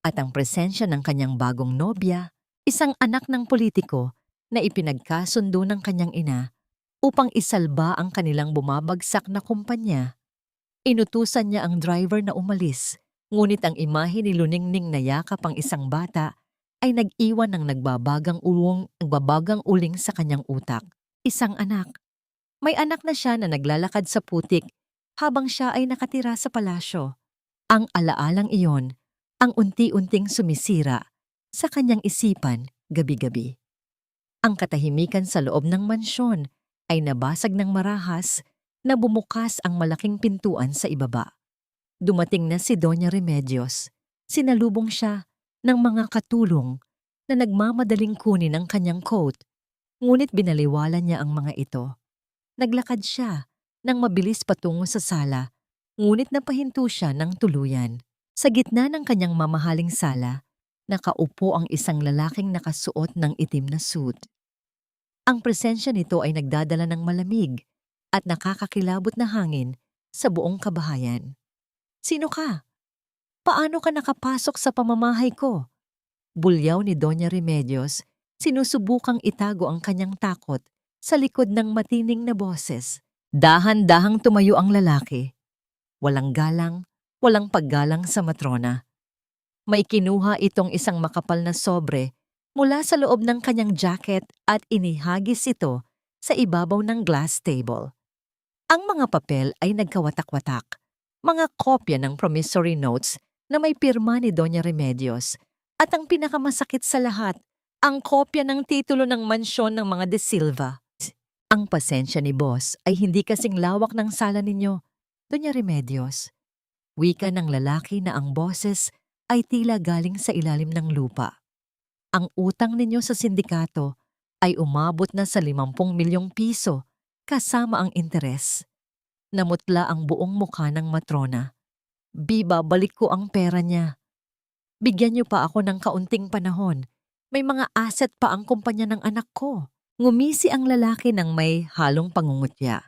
at ang presensya ng kanyang bagong nobya, isang anak ng politiko na ipinagkasundo ng kanyang ina upang isalba ang kanilang bumabagsak na kumpanya. Inutusan niya ang driver na umalis, ngunit ang imahe ni Luningning na yakap ang isang bata ay nag-iwan ng nagbabagang uling sa kanyang utak. Isang anak. May anak na siya na naglalakad sa putik habang siya ay nakatira sa palasyo. Ang alaalang iyon ang unti-unting sumisira sa kanyang isipan gabi-gabi. Ang katahimikan sa loob ng mansyon ay nabasag ng marahas na bumukas ang malaking pintuan sa ibaba. Dumating na si Doña Remedios. Sinalubong siya ng mga katulong na nagmamadaling kunin ang kanyang coat, ngunit binaliwala niya ang mga ito. Naglakad siya nang mabilis patungo sa sala, ngunit napahinto siya ng tuluyan. Sa gitna ng kanyang mamahaling sala, nakaupo ang isang lalaking nakasuot ng itim na suit. Ang presensya nito ay nagdadala ng malamig at nakakakilabot na hangin sa buong kabahayan. Sino ka? Paano ka nakapasok sa pamamahay ko? Bulyaw ni Doña Remedios, sinusubukang itago ang kanyang takot sa likod ng matining na boses. Dahan-dahang tumayo ang lalaki. Walang galang, walang paggalang sa matrona. May kinuha itong isang makapal na sobre mula sa loob ng kanyang jacket at inihagis ito sa ibabaw ng glass table. Ang mga papel ay nagkawatak-watak, mga kopya ng promissory notes na may pirma ni Doña Remedios, at ang pinakamasakit sa lahat, ang kopya ng titulo ng mansyon ng mga De Silva. Ang pasensya ni boss ay hindi kasing lawak ng sala ninyo, Doña Remedios. Wika ng lalaki na ang boses ay tila galing sa ilalim ng lupa. Ang utang ninyo sa sindikato ay umabot na sa 50 milyong piso kasama ang interes. Namutla ang buong mukha ng matrona. Babalik ko ang pera niya. Bigyan niyo pa ako ng kaunting panahon. May mga asset pa ang kumpanya ng anak ko. Ngumisi ang lalaki ng may halong pangungutya.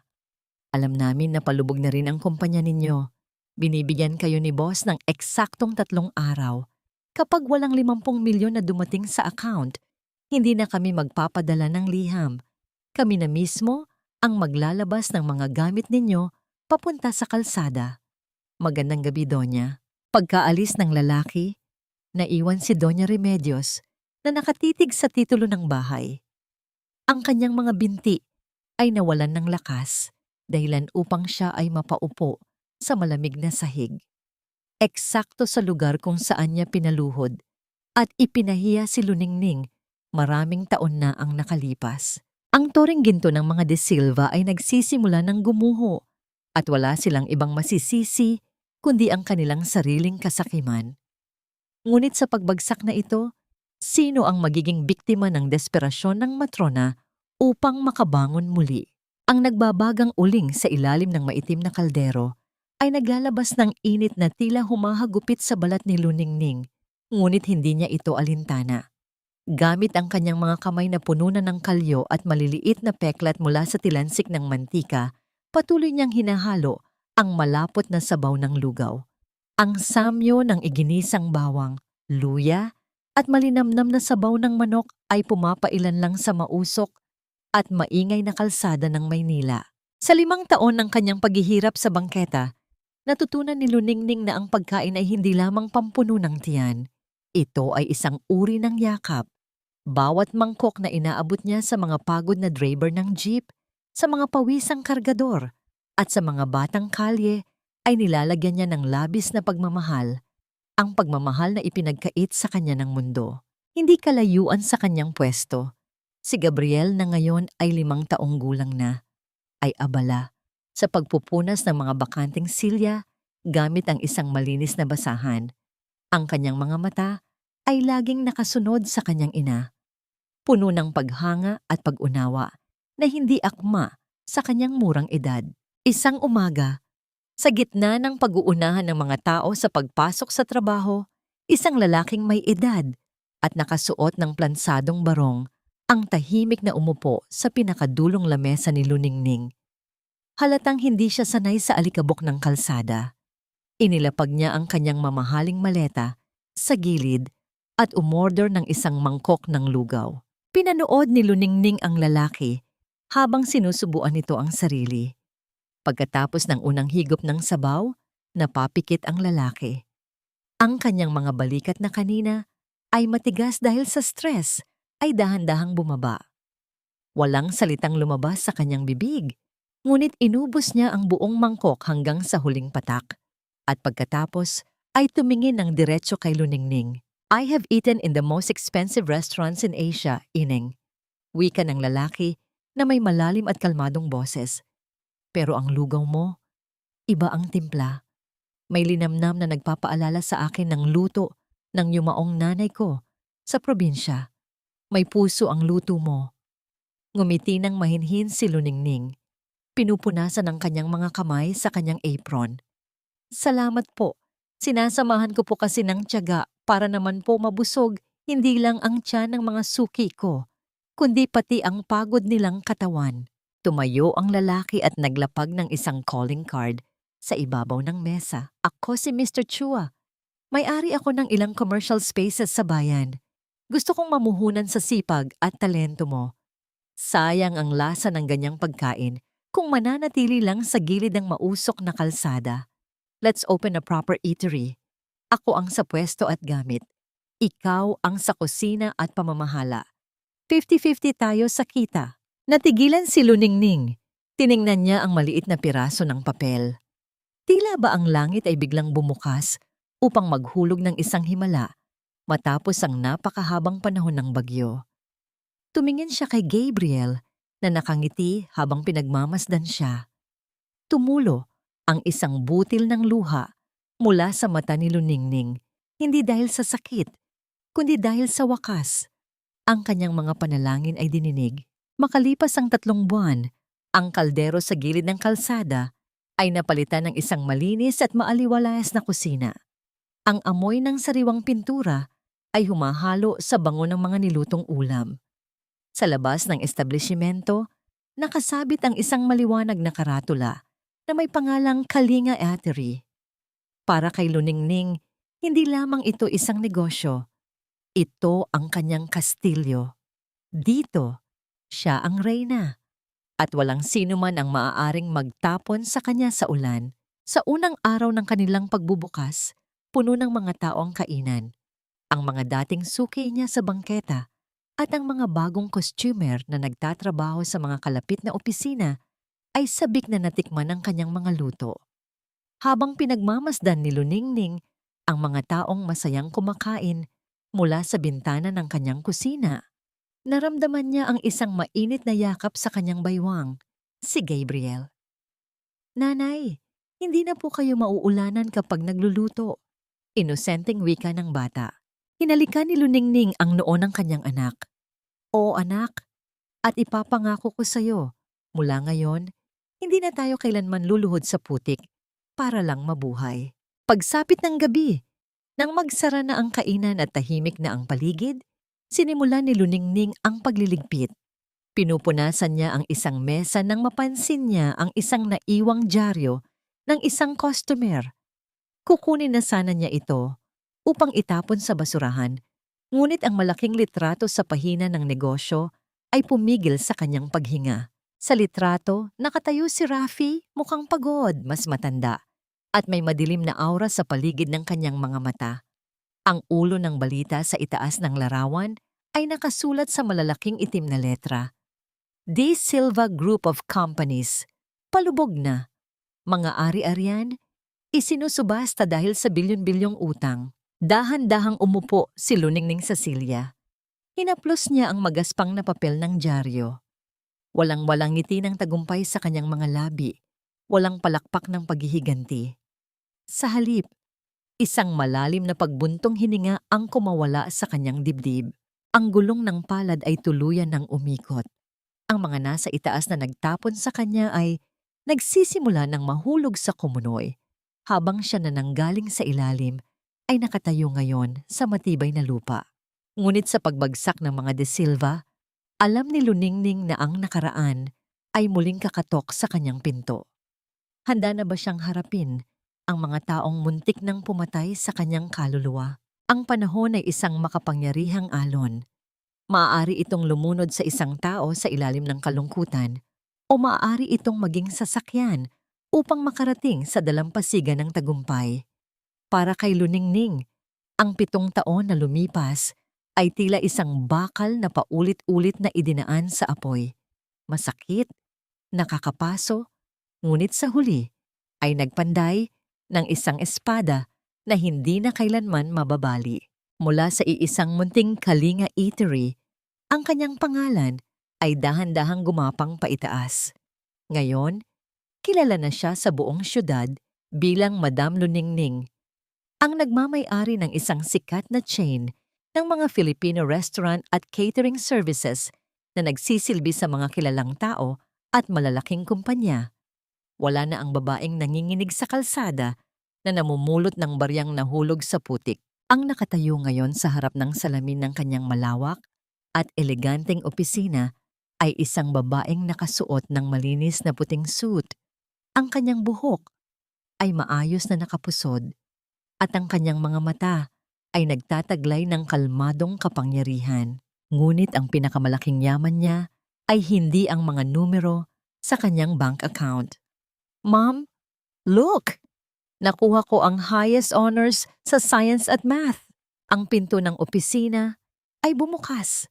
Alam namin na palubog na rin ang kumpanya ninyo. Binibigyan kayo ni boss ng eksaktong 3 araw. Kapag walang 50 milyon na dumating sa account, hindi na kami magpapadala ng liham. Kami na mismo ang maglalabas ng mga gamit ninyo papunta sa kalsada. Magandang gabi, Donya. Pagkaalis ng lalaki, naiwan si Doña Remedios na nakatitig sa titulo ng bahay. Ang kanyang mga binti ay nawalan ng lakas dahilan upang siya ay mapaupo sa malamig na sahig. Eksakto sa lugar kung saan niya pinaluhod at ipinahiya si Luningning maraming taon na ang nakalipas. Ang toring ginto ng mga De Silva ay nagsisimula ng gumuho at wala silang ibang masisisi kundi ang kanilang sariling kasakiman. Ngunit sa pagbagsak na ito, sino ang magiging biktima ng desperasyon ng matrona upang makabangon muli? Ang nagbabagang uling sa ilalim ng maitim na kaldero ay naglalabas ng init na tila humahagupit sa balat ni Luningning, ngunit hindi niya ito alintana. Gamit ang kanyang mga kamay na puno na ng kalyo at maliliit na peklat mula sa tilansik ng mantika, patuloy niyang hinahalo ang malapot na sabaw ng lugaw. Ang samyo ng iginisang bawang, luya, at malinamnam na sabaw ng manok ay pumapailan lang sa mausok at maingay na kalsada ng Maynila. Sa 5 taon ng kanyang paghihirap sa bangketa, natutunan ni Luningning na ang pagkain ay hindi lamang pampuno ng tiyan. Ito ay isang uri ng yakap. Bawat mangkok na inaabot niya sa mga pagod na driver ng jeep, sa mga pawisang kargador, at sa mga batang kalye ay nilalagyan niya ng labis na pagmamahal, ang pagmamahal na ipinagkait sa kanya ng mundo. Hindi kalayuan sa kanyang pwesto. Si Gabriel na ngayon ay 5 taong gulang na, ay abala sa pagpupunas ng mga bakanting silya gamit ang isang malinis na basahan. Ang kanyang mga mata ay laging nakasunod sa kanyang ina, puno ng paghanga at pag-unawa na hindi akma sa kanyang murang edad. Isang umaga, sa gitna ng pag-uunahan ng mga tao sa pagpasok sa trabaho, isang lalaking may edad at nakasuot ng plansadong barong ang tahimik na umupo sa pinakadulong lamesa ni Luningning. Halatang hindi siya sanay sa alikabok ng kalsada. Inilapag niya ang kanyang mamahaling maleta sa gilid at umorder ng isang mangkok ng lugaw. Pinanood ni Luningning ang lalaki habang sinusubuan nito ang sarili. Pagkatapos ng unang higop ng sabaw, napapikit ang lalaki. Ang kanyang mga balikat na kanina ay matigas dahil sa stress ay dahan-dahang bumaba. Walang salitang lumabas sa kanyang bibig, ngunit inubos niya ang buong mangkok hanggang sa huling patak. At pagkatapos ay tumingin ng diretso kay Luningning. "I have eaten in the most expensive restaurants in Asia, Ineng." Wika ng lalaki na may malalim at kalmadong boses. "Pero ang lugaw mo, iba ang timpla. May linamnam na nagpapaalala sa akin ng luto ng yumaong nanay ko sa probinsya. May puso ang luto mo." Ngumiti ng mahinhin si Luningning. Pinupunasan ang kanyang mga kamay sa kanyang apron. "Salamat po. Sinasamahan ko po kasi ng tiyaga para naman po mabusog hindi lang ang tiyan ng mga suki ko, kundi pati ang pagod nilang katawan." Tumayo ang lalaki at naglapag ng isang calling card sa ibabaw ng mesa. "Ako si Mr. Chua. May-ari ako ng ilang commercial spaces sa bayan. Gusto kong mamuhunan sa sipag at talento mo. Sayang ang lasa ng ganyang pagkain kung mananatili lang sa gilid ng mausok na kalsada. Let's open a proper eatery. Ako ang sa pwesto at gamit. Ikaw ang sa kusina at pamamahala. 50-50 tayo sa kita." Natigilan si Luningning. Tiningnan niya ang maliit na piraso ng papel. Tila ba ang langit ay biglang bumukas upang maghulog ng isang himala matapos ang napakahabang panahon ng bagyo. Tumingin siya kay Gabriel na nakangiti habang pinagmamasdan siya. Tumulo ang isang butil ng luha mula sa mata ni Luningning, hindi dahil sa sakit, kundi dahil sa wakas. Ang kanyang mga panalangin ay dininig. Makalipas ang 3 buwan, ang kaldero sa gilid ng kalsada ay napalitan ng isang malinis at maaliwalas na kusina. Ang amoy ng sariwang pintura ay humahalo sa bango ng mga nilutong ulam. Sa labas ng establishmento, nakasabit ang isang maliwanag na karatula na may pangalang Kalinga Eatery. Para kay Luningning, hindi lamang ito isang negosyo. Ito ang kanyang kastilyo. Dito, siya ang reyna. At walang sino man ang maaaring magtapon sa kanya sa ulan. Sa unang araw ng kanilang pagbubukas, puno ng mga tao ang kainan. Ang mga dating suki niya sa bangketa at ang mga bagong costumer na nagtatrabaho sa mga kalapit na opisina ay sabik na natikman ang kanyang mga luto. Habang pinagmamasdan ni Luningning ang mga taong masayang kumakain mula sa bintana ng kanyang kusina, naramdaman niya ang isang mainit na yakap sa kanyang baywang, si Gabriel. "Nanay, hindi na po kayo mauulanan kapag nagluluto." Inosenteng wika ng bata. Hinalikan ni Luningning ang noo ng kanyang anak. "Oo anak, at ipapangako ko sa'yo, mula ngayon, hindi na tayo kailanman luluhod sa putik para lang mabuhay." Pagsapit ng gabi, nang magsara na ang kainan at tahimik na ang paligid, sinimulan ni Luningning ang pagliligpit. Pinupunasan niya ang isang mesa nang mapansin niya ang isang naiwang dyaryo ng isang customer. Kukunin na sana niya ito upang itapon sa basurahan, ngunit ang malaking litrato sa pahina ng negosyo ay pumigil sa kanyang paghinga. Sa litrato, nakatayo si Rafi, mukhang pagod, mas matanda, at may madilim na aura sa paligid ng kanyang mga mata. Ang ulo ng balita sa itaas ng larawan ay nakasulat sa malalaking itim na letra. De Silva Group of Companies. Palubog na. Mga ari-arian, isinusubasta dahil sa bilyon-bilyong utang. Dahan-dahang umupo si Luningning sa silya. Hinaplos niya ang magaspang na papel ng dyaryo. Walang-walang ngiti ng tagumpay sa kanyang mga labi. Walang palakpak ng paghihiganti. Sa halip, isang malalim na pagbuntong hininga ang kumawala sa kanyang dibdib. Ang gulong ng palad ay tuluyan ng umikot. Ang mga nasa itaas na nagtapon sa kanya ay nagsisimula ng mahulog sa kumunoy, habang siya na nanggaling sa ilalim ay nakatayo ngayon sa matibay na lupa. Ngunit sa pagbagsak ng mga De Silva, alam ni Luningning na ang nakaraan ay muling kakatok sa kanyang pinto. Handa na ba siyang harapin ang mga taong muntik nang pumatay sa kanyang kaluluwa? Ang panahon ay isang makapangyarihang alon. Maaari itong lumunod sa isang tao sa ilalim ng kalungkutan o maaari itong maging sasakyan upang makarating sa dalampasigan ng tagumpay. Para kay Luningning, ang 7 taon na lumipas ay tila isang bakal na paulit-ulit na idinaan sa apoy. Masakit, nakakapaso, ngunit sa huli ay nagpanday ng isang espada na hindi na kailanman mababali. Mula sa iisang munting Kalinga Eatery, ang kanyang pangalan ay dahan-dahang gumapang paitaas. Ngayon, kilala na siya sa buong syudad bilang Madam Luningning, ang nagmamay-ari ng isang sikat na chain ng mga Filipino restaurant at catering services na nagsisilbi sa mga kilalang tao at malalaking kumpanya. Wala na ang babaeng nanginginig sa kalsada na namumulot ng baryang nahulog sa putik. Ang nakatayo ngayon sa harap ng salamin ng kanyang malawak at eleganteng opisina ay isang babaeng nakasuot ng malinis na puting suit. Ang kanyang buhok ay maayos na nakapusod at ang kanyang mga mata ay nagtataglay ng kalmadong kapangyarihan. Ngunit ang pinakamalaking yaman niya ay hindi ang mga numero sa kanyang bank account. "Mom, look! Nakuha ko ang highest honors sa science at math." Ang pinto ng opisina ay bumukas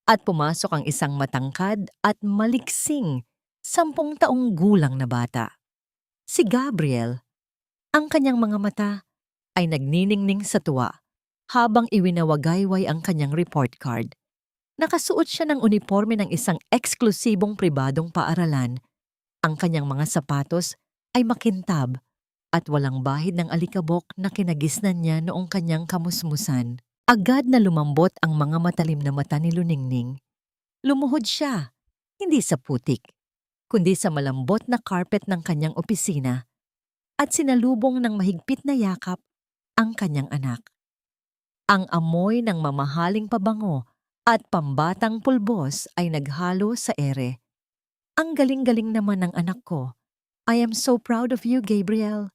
at pumasok ang isang matangkad at maliksing 10 taong gulang na bata. Si Gabriel. Ang kanyang mga mata ay nagniningning sa tuwa habang iwinawagayway ang kanyang report card. Nakasuot siya ng uniforme ng isang eksklusibong pribadong paaralan. Ang kanyang mga sapatos ay makintab at walang bahid ng alikabok na kinagisnan niya noong kanyang kamusmusan. Agad na lumambot ang mga matalim na mata ni Luningning. Lumuhod siya, hindi sa putik, kundi sa malambot na carpet ng kanyang opisina at sinalubong ng mahigpit na yakap ang kanyang anak. Ang amoy ng mamahaling pabango at pambatang pulbos ay naghalo sa ere. "Ang galing-galing naman ng anak ko. I am so proud of you, Gabriel."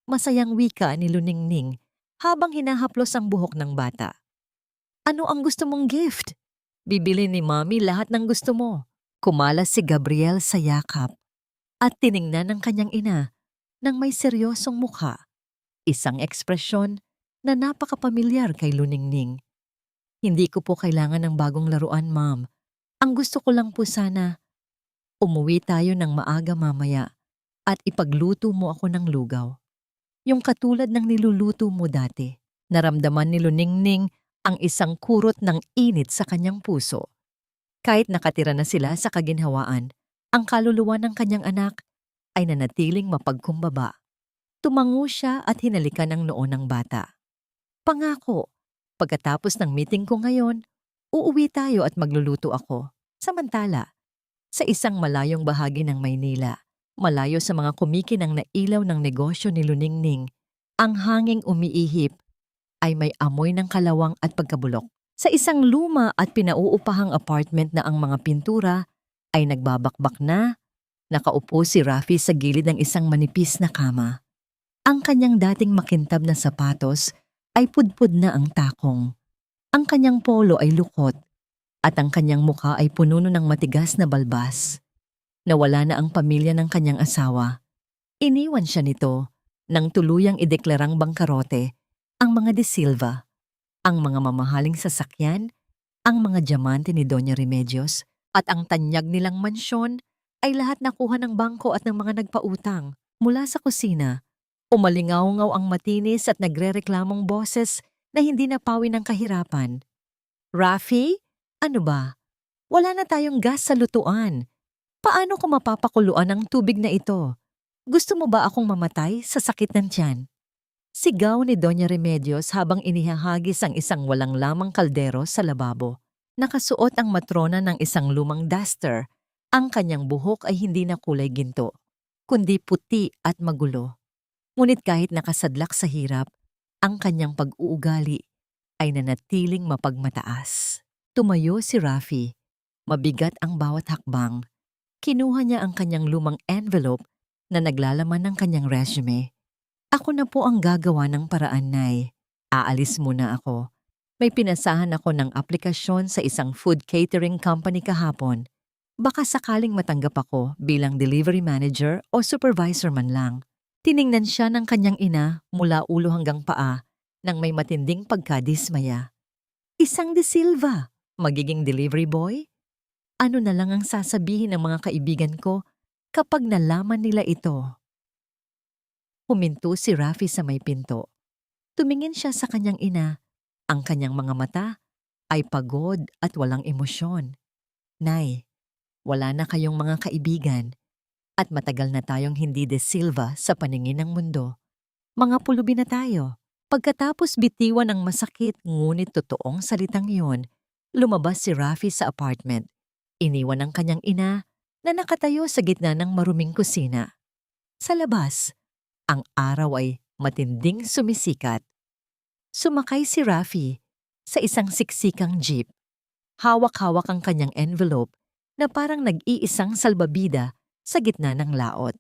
Masayang wika ni Luningning habang hinahaplos ang buhok ng bata. "Ano ang gusto mong gift? Bibili ni Mommy lahat ng gusto mo." Kumalas si Gabriel sa yakap at tiningnan ng kanyang ina ng may seryosong mukha, isang ekspresyon na napakapamilyar kay Luningning. Hindi ko po kailangan ng bagong laruan, ma'am. Ang gusto ko lang po sana, umuwi tayo ng maaga mamaya at ipagluto mo ako ng lugaw. Yung katulad ng niluluto mo dati. Naramdaman ni Luningning ang isang kurot ng init sa kanyang puso. Kahit nakatira na sila sa kaginhawaan, ang kaluluwa ng kanyang anak ay nanatiling mapagkumbaba. Tumango siya at hinalikan ang noo ng bata. Pangako, pagkatapos ng meeting ko ngayon, uuwi tayo at magluluto ako. Samantala, sa isang malayong bahagi ng Maynila, malayo sa mga kumikinang na ilaw ng negosyo ni Luningning, ang hanging umiihip ay may amoy ng kalawang at pagkabulok. Sa isang luma at pinauupahang apartment na ang mga pintura ay nagbabakbak na, nakaupo si Rafi sa gilid ng isang manipis na kama. Ang kanyang dating makintab na sapatos ay pudpud na ang takong. Ang kanyang polo ay lukot at ang kanyang mukha ay puno ng matigas na balbas. Nawala na ang pamilya ng kanyang asawa. Iniwan siya nito nang tuluyang ideklarang bangkarote ang mga De Silva. Ang mga mamahaling sasakyan, ang mga diamante ni Doña Remedios at ang tanyag nilang mansyon ay lahat nakuha ng bangko at ng mga nagpautang. Mula sa kusina, umalingaw-ngaw ang matinis at nagrereklamong boses na hindi napawi ng kahirapan. Rafi, ano ba? Wala na tayong gas sa lutuan. Paano ko mapapakuluan ang tubig na ito? Gusto mo ba akong mamatay sa sakit ng tiyan? Sigaw ni Doña Remedios habang inihahagis ang isang walang lamang kaldero sa lababo. Nakasuot ang matrona ng isang lumang duster. Ang kanyang buhok ay hindi na kulay ginto, kundi puti at magulo. Ngunit kahit nakasadlak sa hirap, ang kanyang pag-uugali ay nanatiling mapagmataas. Tumayo si Rafi. Mabigat ang bawat hakbang. Kinuha niya ang kanyang lumang envelope na naglalaman ng kanyang resume. Ako na po ang gagawa ng paraan, Nay. Aalis muna ako. May pinasahan ako ng aplikasyon sa isang food catering company kahapon. Baka sakaling matanggap ako bilang delivery manager o supervisor man lang. Tiningnan siya ng kanyang ina mula ulo hanggang paa nang may matinding pagkadismaya. Isang De Silva, magiging delivery boy? Ano na lang ang sasabihin ng mga kaibigan ko kapag nalaman nila ito? Huminto si Rafi sa may pinto. Tumingin siya sa kanyang ina. Ang kanyang mga mata ay pagod at walang emosyon. Nay, wala na kayong mga kaibigan at matagal na tayong hindi De Silva sa paningin ng mundo. Mga pulubi na tayo. Pagkatapos bitiwan ng masakit ngunit totoong salitang iyon, lumabas si Rafi sa apartment. Iniwan ang kanyang ina na nakatayo sa gitna ng maruming kusina. Sa labas, ang araw ay matinding sumisikat. Sumakay si Rafi sa isang siksikang jeep. Hawak-hawak ang kanyang envelope na parang nag-iisang salbabida sa gitna ng laot.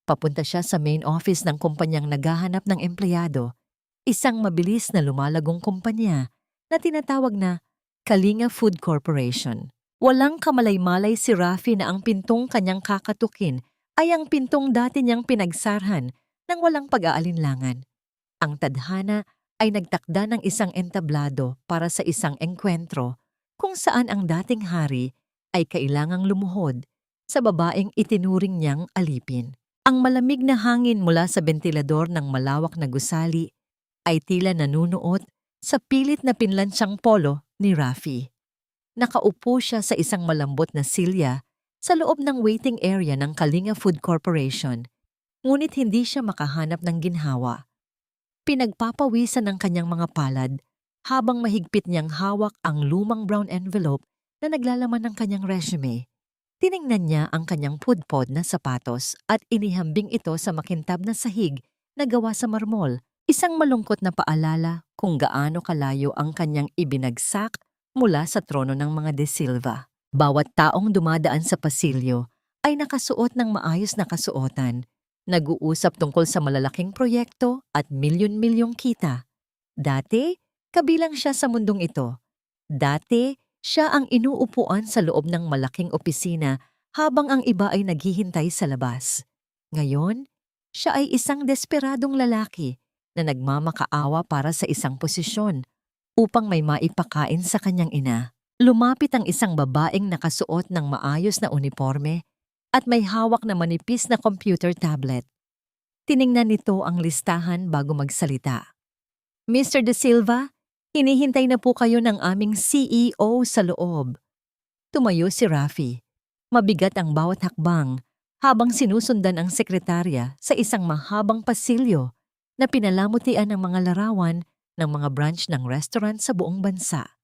Papunta siya sa main office ng kumpanyang naghahanap ng empleyado, isang mabilis na lumalagong kumpanya na tinatawag na Kalinga Food Corporation. Walang kamalay-malay si Rafi na ang pintong kanyang kakatukin ay ang pintong dati niyang pinagsarhan nang walang pag-aalinlangan. Ang tadhana ay nagtakda ng isang entablado para sa isang engkwentro kung saan ang dating hari ay kailangang lumuhod sa babaeng itinuring niyang alipin. Ang malamig na hangin mula sa bentilador ng malawak na gusali ay tila nanunuot sa pilit na pinlansyang polo ni Rafi. Nakaupo siya sa isang malambot na silya sa loob ng waiting area ng Kalinga Food Corporation. Ngunit hindi siya makahanap ng ginhawa. Pinagpapawisan ng kanyang mga palad habang mahigpit niyang hawak ang lumang brown envelope na naglalaman ng kanyang resume. Tiningnan niya ang kanyang pudpod na sapatos at inihambing ito sa makintab na sahig na gawa sa marmol, isang malungkot na paalala kung gaano kalayo ang kanyang ibinagsak mula sa trono ng mga De Silva. Bawat taong dumadaan sa pasilyo ay nakasuot ng maayos na kasuotan. Nag-uusap tungkol sa malalaking proyekto at milyon-milyong kita. Dati, kabilang siya sa mundong ito. Dati, siya ang inuupuan sa loob ng malaking opisina habang ang iba ay naghihintay sa labas. Ngayon, siya ay isang desperadong lalaki na nagmamakaawa para sa isang posisyon. upang may maipakain sa kanyang ina. Lumapit ang isang babaeng nakasuot ng maayos na uniforme at may hawak na manipis na computer tablet. Tiningnan nito ang listahan bago magsalita. Mr. De Silva, hinihintay na po kayo ng aming CEO sa loob. Tumayo si Rafi. Mabigat ang bawat hakbang habang sinusundan ang sekretarya sa isang mahabang pasilyo na pinalamutian ng mga larawan ng mga branch ng restaurant sa buong bansa.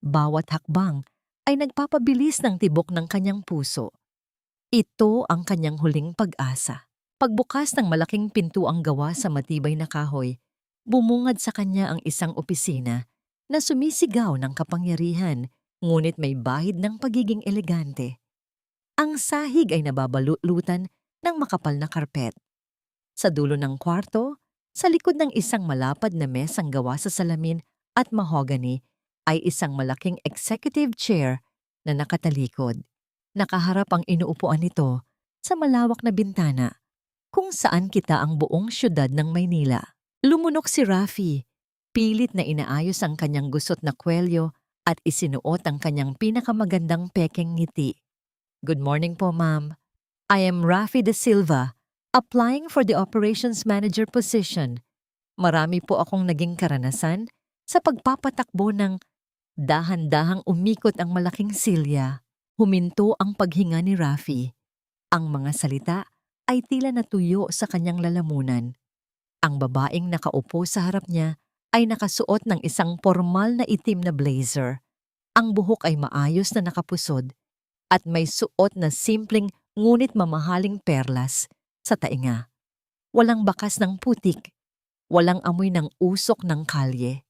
Bawat hakbang ay nagpapabilis ng tibok ng kanyang puso. Ito ang kanyang huling pag-asa. Pagbukas ng malaking pintuang gawa sa matibay na kahoy, bumungad sa kanya ang isang opisina na sumisigaw ng kapangyarihan ngunit may bahid ng pagiging elegante. Ang sahig ay nababalutan ng makapal na karpet. Sa dulo ng kwarto, sa likod ng isang malapad na mesang gawa sa salamin at mahogany, ay isang malaking executive chair na nakatalikod. Nakaharap ang inuupuan nito sa malawak na bintana kung saan kita ang buong syudad ng Maynila. Lumunok si Rafi, pilit na inaayos ang kanyang gusot na kwelyo at isinuot ang kanyang pinakamagandang pekeng ngiti. Good morning po, ma'am. I am Rafi De Silva, applying for the operations manager position. Marami po akong naging karanasan sa pagpapatakbo ng dahan-dahang umikot ang malaking silya. Huminto ang paghinga ni Rafi. Ang mga salita ay tila natuyo sa kanyang lalamunan. Ang babaeng nakaupo sa harap niya ay nakasuot ng isang formal na itim na blazer. Ang buhok ay maayos na nakapusod at may suot na simpleng ngunit mamahaling perlas sa tainga. Walang bakas ng putik, walang amoy ng usok ng kalye.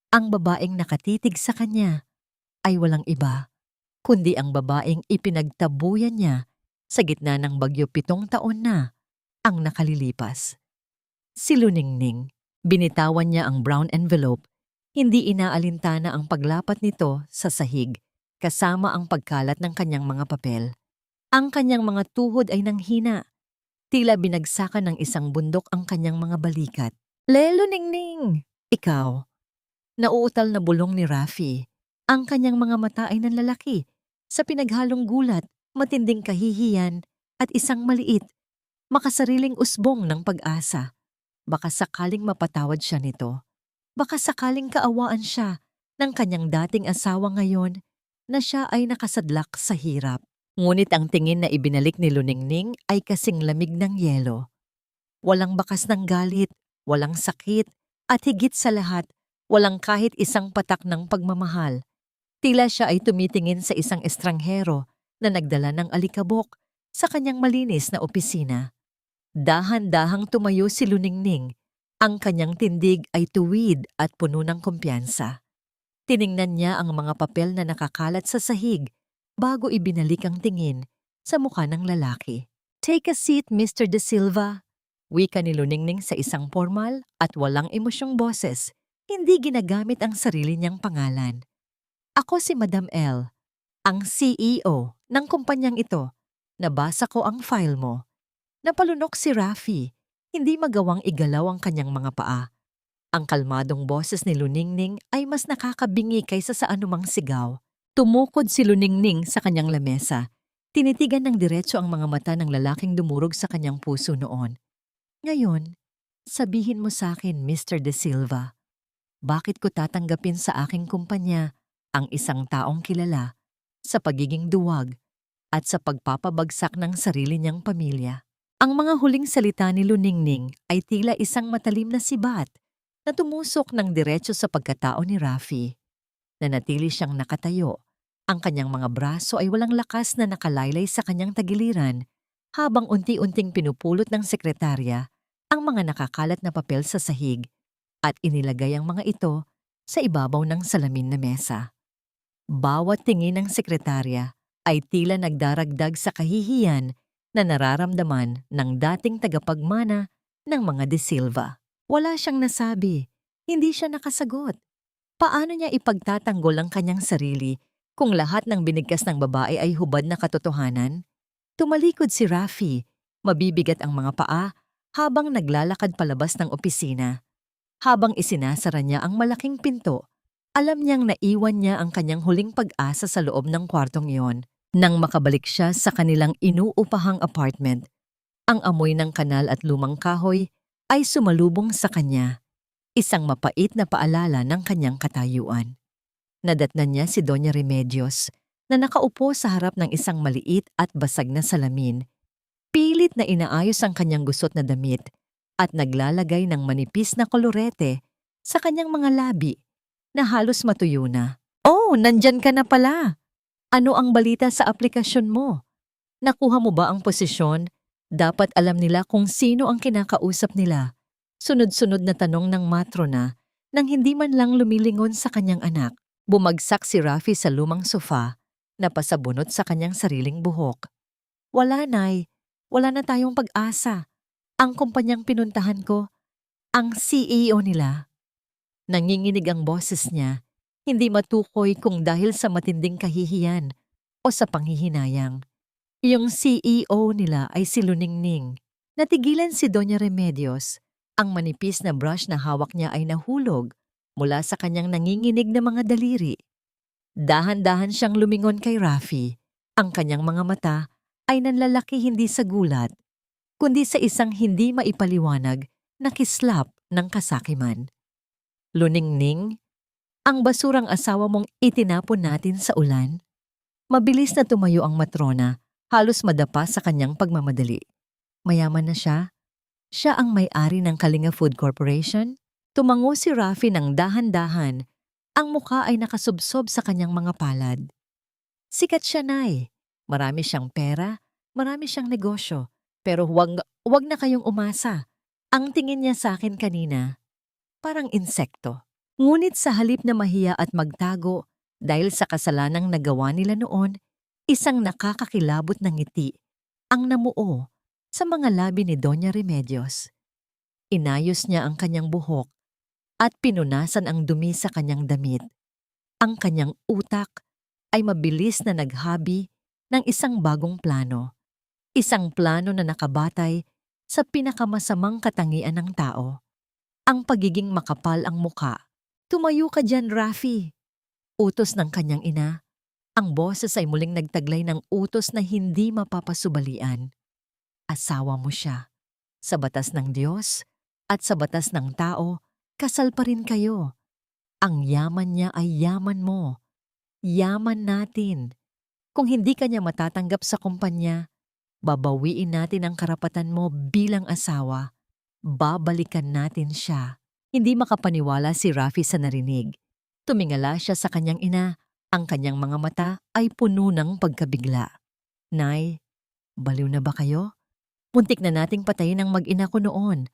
Ang babaeng nakatitig sa kanya ay walang iba, kundi ang babaeng ipinagtabuyan niya sa gitna ng bagyo 7 taon na ang nakalilipas. Si Luningning, binitawan niya ang brown envelope, hindi inaalintana ang paglapat nito sa sahig kasama ang pagkalat ng kanyang mga papel. Ang kanyang mga tuhod ay nanghina, tila binagsakan ng isang bundok ang kanyang mga balikat. Lelo Ningning! Ikaw! Nauutal na bulong ni Rafi. Ang kanyang mga mata ay nanlalaki sa pinaghalong gulat, matinding kahihiyan at isang maliit, makasariling usbong ng pag-asa. Baka sakaling mapatawad siya nito. Baka sakaling kaawaan siya ng kanyang dating asawa ngayon na siya ay nakasadlak sa hirap. Ngunit ang tingin na ibinalik ni Luningning ay kasing lamig ng yelo. Walang bakas ng galit, walang sakit, at higit sa lahat, walang kahit isang patak ng pagmamahal. Tila siya ay tumitingin sa isang estranghero na nagdala ng alikabok sa kanyang malinis na opisina. Dahan-dahang tumayo si Luningning. Ang kanyang tindig ay tuwid at puno ng kumpiyansa. Tiningnan niya ang mga papel na nakakalat sa sahig bago ibinalik ang tingin sa mukha ng lalaki. Take a seat, Mr. De Silva. Wika ni Luningning sa isang formal at walang emosyong boses. Hindi ginagamit ang sarili niyang pangalan. Ako si Madam L, ang CEO ng kumpanyang ito. Nabasa ko ang file mo. Napalunok si Rafi, hindi magawang igalaw ang kanyang mga paa. Ang kalmadong boses ni Luningning ay mas nakakabingi kaysa sa anumang sigaw. Tumukod si Luningning sa kanyang lamesa. Tinitigan ng diretso ang mga mata ng lalaking dumurog sa kanyang puso noon. Ngayon, sabihin mo sa akin, Mr. De Silva, bakit ko tatanggapin sa aking kumpanya ang isang taong kilala sa pagiging duwag at sa pagpapabagsak ng sarili niyang pamilya? Ang mga huling salita ni Luningning ay tila isang matalim na sibat na tumusok ng diretso sa pagkatao ni Rafi. Nanatili siyang nakatayo. Ang kanyang mga braso ay walang lakas na nakalaylay sa kanyang tagiliran habang unti-unting pinupulot ng sekretarya ang mga nakakalat na papel sa sahig at inilagay ang mga ito sa ibabaw ng salamin na mesa. Bawat tingin ng sekretarya ay tila nagdaragdag sa kahihiyan na nararamdaman ng dating tagapagmana ng mga De Silva. Wala siyang nasabi, hindi siya nakasagot. Paano niya ipagtatanggol ang kanyang sarili kung lahat ng binigkas ng babae ay hubad na katotohanan? Tumalikod si Rafi, mabibigat ang mga paa habang naglalakad palabas ng opisina. Habang isinasara niya ang malaking pinto, Alam niyang naiwan niya ang kanyang huling pag-asa sa loob ng kwartong iyon. Nang makabalik siya sa kanilang inuupahang apartment, ang amoy ng kanal at lumang kahoy ay sumalubong sa kanya, isang mapait na paalala ng kanyang katayuan. Nadatnan niya si Doña Remedios na nakaupo sa harap ng isang maliit at basag na salamin. Pilit na inaayos ang kanyang gusot na damit at naglalagay ng manipis na kolorete sa kanyang mga labi na halos matuyo na. "Oh, nandyan ka na pala! Ano ang balita sa aplikasyon mo? Nakuha mo ba ang posisyon? Dapat alam nila kung sino ang kinakausap nila." Sunod-sunod na tanong ng matrona nang hindi man lang lumilingon sa kanyang anak. Bumagsak si Rafi sa lumang sofa, napasabunot sa kanyang sariling buhok. "Wala, Nay. Wala na tayong pag-asa. Ang kumpanyang pinuntahan ko, ang CEO nila." Nanginginig ang boses niya, hindi matukoy kung dahil sa matinding kahihiyan o sa panghihinayang. Yung CEO nila ay si Luningning. Natigilan si Doña Remedios. Ang manipis na brush na hawak niya ay nahulog mula sa kanyang nanginginig na mga daliri. Dahan-dahan siyang lumingon kay Rafi. Ang kanyang mga mata ay nanlalaki hindi sa gulat, kundi sa isang hindi maipaliwanag na kislap ng kasakiman. "Luningning, ang basurang asawa mong itinapon natin sa ulan." Mabilis na tumayo ang matrona, halos madapa sa kanyang pagmamadali. Mayaman na siya. Siya ang may-ari ng Kalinga Food Corporation. Tumango si Rafi ng dahan-dahan. Ang mukha ay nakasubsob sa kanyang mga palad. Sikat siya, Nay. Marami siyang pera, marami siyang negosyo. Pero wag na kayong umasa. Ang tingin niya sa akin kanina, parang insekto. Ngunit sa halip na mahiya at magtago dahil sa kasalanang nagawa nila noon, isang nakakakilabot na ngiti ang namuo sa mga labi ni Doña Remedios. Inayos niya ang kanyang buhok at pinunasan ang dumi sa kanyang damit. Ang kanyang utak ay mabilis na naghabi ng isang bagong plano. Isang plano na nakabatay sa pinakamasamang katangian ng tao. Ang pagiging makapal ang muka. "Tumayo ka dyan, Rafi!" Utos ng kanyang ina. Ang boses ay muling nagtaglay ng utos na hindi mapapasubalian. Asawa mo siya. Sa batas ng Diyos at sa batas ng tao, kasal pa rin kayo. Ang yaman niya ay yaman mo. Yaman natin. Kung hindi ka niya matatanggap sa kumpanya, babawiin natin ang karapatan mo bilang asawa. Babalikan natin siya. Hindi makapaniwala si Rafi sa narinig. Tumingala siya sa kanyang ina. Ang kanyang mga mata ay puno ng pagkabigla. "Nay, baliw na ba kayo? Muntik na nating patayin ang mag-ina ko noon.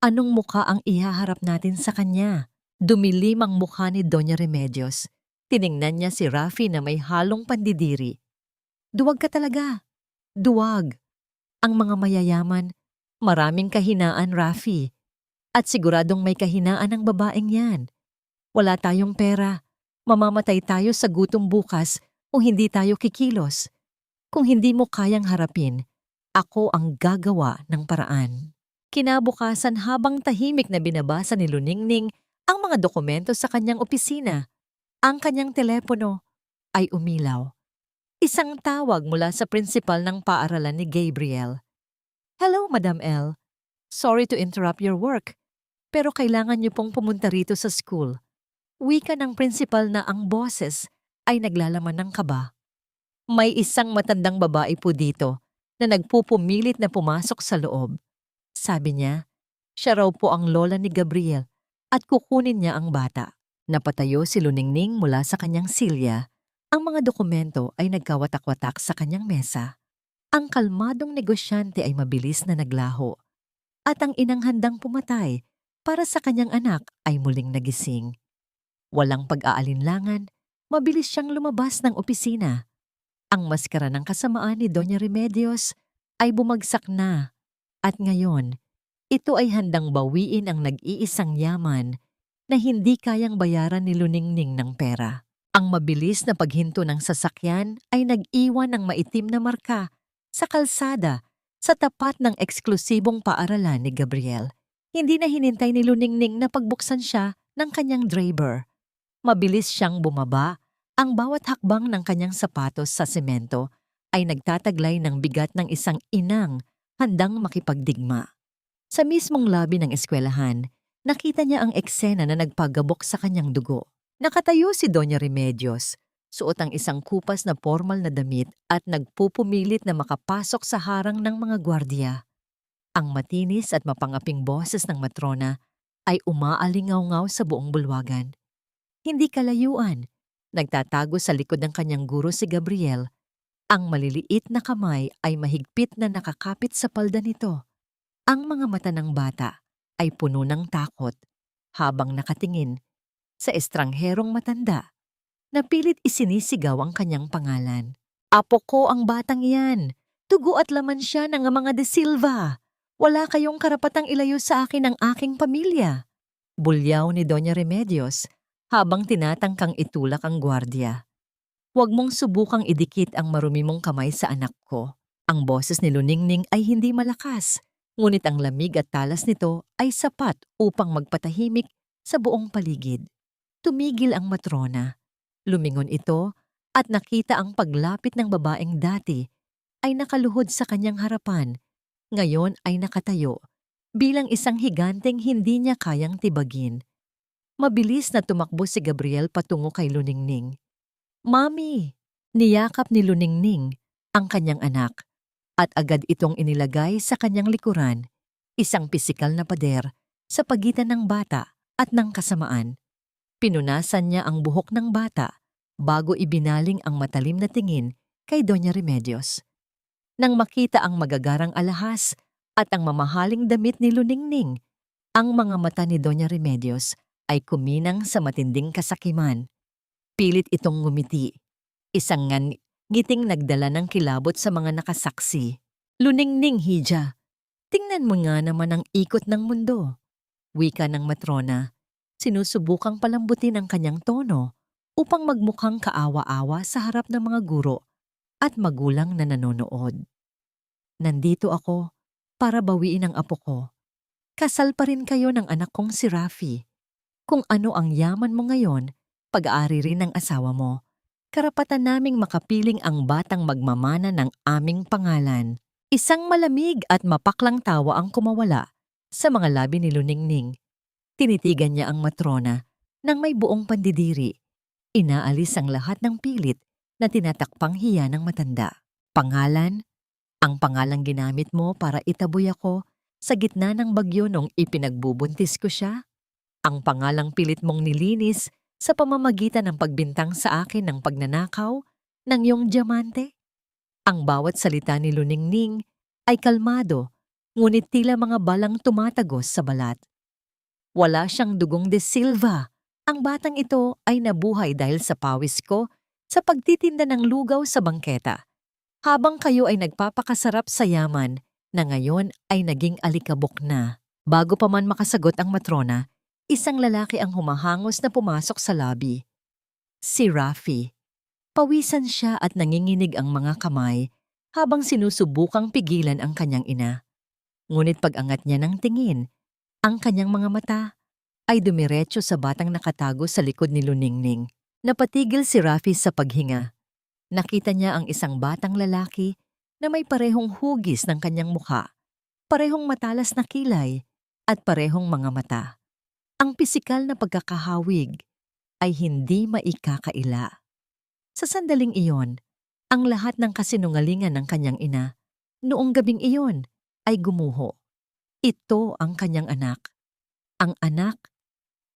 Anong mukha ang ihaharap natin sa kanya?" Dumilim ang mukha ni Doña Remedios. Tiningnan niya si Rafi na may halong pandidiri. "Duwag ka talaga. Duwag. Ang mga mayayaman, maraming kahinaan, Rafi. At siguradong may kahinaan ang babaeng yan. Wala tayong pera. Mamamatay tayo sa gutom bukas kung hindi tayo kikilos. Kung hindi mo kayang harapin, ako ang gagawa ng paraan." Kinabukasan, habang tahimik na binabasa ni Luningning ang mga dokumento sa kanyang opisina, ang kanyang telepono ay umilaw. Isang tawag mula sa prinsipal ng paaralan ni Gabriel. "Hello, Madam L. Sorry to interrupt your work, pero kailangan niyo pong pumunta rito sa school." Wika ng prinsipal na ang boses ay naglalaman ng kaba. "May isang matandang babae po dito na nagpupumilit na pumasok sa loob." Sabi niya, siya raw po ang lola ni Gabriel at kukunin niya ang bata. Napatayo si Luningning mula sa kanyang silya. Ang mga dokumento ay nagkawatak-watak sa kanyang mesa. Ang kalmadong negosyante ay mabilis na naglaho. At ang inang handang pumatay para sa kanyang anak ay muling nagising. Walang pag-aalinlangan, mabilis siyang lumabas ng opisina. Ang maskara ng kasamaan ni Doña Remedios ay bumagsak na. At ngayon, ito ay handang bawiin ang nag-iisang yaman na hindi kayang bayaran ni Luningning ng pera. Ang mabilis na paghinto ng sasakyan ay nag-iwan ng maitim na marka sa kalsada sa tapat ng eksklusibong paaralan ni Gabriel. Hindi na hinintay ni Luningning na pagbuksan siya ng kanyang draper. Mabilis siyang bumaba. Ang bawat hakbang ng kanyang sapatos sa semento ay nagtataglay ng bigat ng isang inang handang makipagdigma. Sa mismong lobby ng eskwelahan, nakita niya ang eksena na nagpagabok sa kanyang dugo. Nakatayo si Doña Remedios, suot ang isang kupas na formal na damit at nagpupumilit na makapasok sa harang ng mga gwardiya. Ang matinis at mapangaping boses ng matrona ay umaalingaw-ngaw sa buong bulwagan. Hindi kalayuan, nagtatago sa likod ng kanyang guro si Gabriel. Ang maliliit na kamay ay mahigpit na nakakapit sa palda nito. Ang mga mata ng bata ay puno ng takot habang nakatingin sa estrangherong matanda na pilit isinisigaw ang kanyang pangalan. Apo ko ang batang iyan. Tugo at laman siya ng mga De Silva. Wala kayong karapatang ilayo sa akin ang aking pamilya. Bulyaw ni Doña Remedios habang tinatangkang itulak ang gwardiya. Huwag mong subukang idikit ang marumi mong kamay sa anak ko. Ang boses ni Luningning ay hindi malakas, ngunit ang lamig at talas nito ay sapat upang magpatahimik sa buong paligid. Tumigil ang matrona. Lumingon ito at nakita ang paglapit ng babaeng dati ay nakaluhod sa kanyang harapan. Ngayon ay nakatayo bilang isang higanteng hindi niya kayang tibagin. Mabilis na tumakbo si Gabriel patungo kay Luningning. Mami! Niyakap ni Luningning ang kanyang anak at agad itong inilagay sa kanyang likuran, isang pisikal na pader sa pagitan ng bata at ng kasamaan. Pinunasan niya ang buhok ng bata bago ibinaling ang matalim na tingin kay Doña Remedios. Nang makita ang magagarang alahas at ang mamahaling damit ni Luningning, ang mga mata ni Doña Remedios ay kuminang sa matinding kasakiman. Pilit itong ngumiti. Isang ngiting nagdala ng kilabot sa mga nakasaksi. Luningning, hija. Tingnan mo nga naman ang ikot ng mundo. Wika ng matrona. Sinusubukang palambutin ang kanyang tono upang magmukhang kaawa-awa sa harap ng mga guro at magulang na nanonood. Nandito ako para bawiin ang apo ko. Kasal pa rin kayo ng anak kong si Rafi. Kung ano ang yaman mo ngayon, pag-aari rin ng asawa mo. Karapatan naming makapiling ang batang magmamana ng aming pangalan. Isang malamig at mapaklang tawa ang kumawala sa mga labi ni Luningning. Tinitigan niya ang matrona nang may buong pandidiri. Inaalis ang lahat ng pilit na tinatakpang hiya ng matanda. Pangalan? Ang pangalang ginamit mo para itaboy ako sa gitna ng bagyo nung ipinagbubuntis ko siya? Ang pangalang pilit mong nilinis sa pamamagitan ng pagbintang sa akin ng pagnanakaw ng iyong diamante? Ang bawat salita ni Luningning ay kalmado, ngunit tila mga balang tumatagos sa balat. Wala siyang dugong De Silva. Ang batang ito ay nabuhay dahil sa pawis ko sa pagtitinda ng lugaw sa bangketa. Habang kayo ay nagpapakasarap sa yaman na ngayon ay naging alikabok na. Bago pa man makasagot ang matrona, isang lalaki ang humahangos na pumasok sa lobby. Si Rafi. Pawisan siya at nanginginig ang mga kamay habang sinusubukang pigilan ang kanyang ina. Ngunit pag-angat niya ng tingin, ang kanyang mga mata ay dumiretso sa batang nakatago sa likod ni Luningning. Napatigil si Rafi sa paghinga. Nakita niya ang isang batang lalaki na may parehong hugis ng kanyang mukha, parehong matalas na kilay at parehong mga mata. Ang pisikal na pagkakahawig ay hindi maikakaila. Sa sandaling iyon, ang lahat ng kasinungalingan ng kanyang ina noong gabing iyon ay gumuho. Ito ang kanyang anak. Ang anak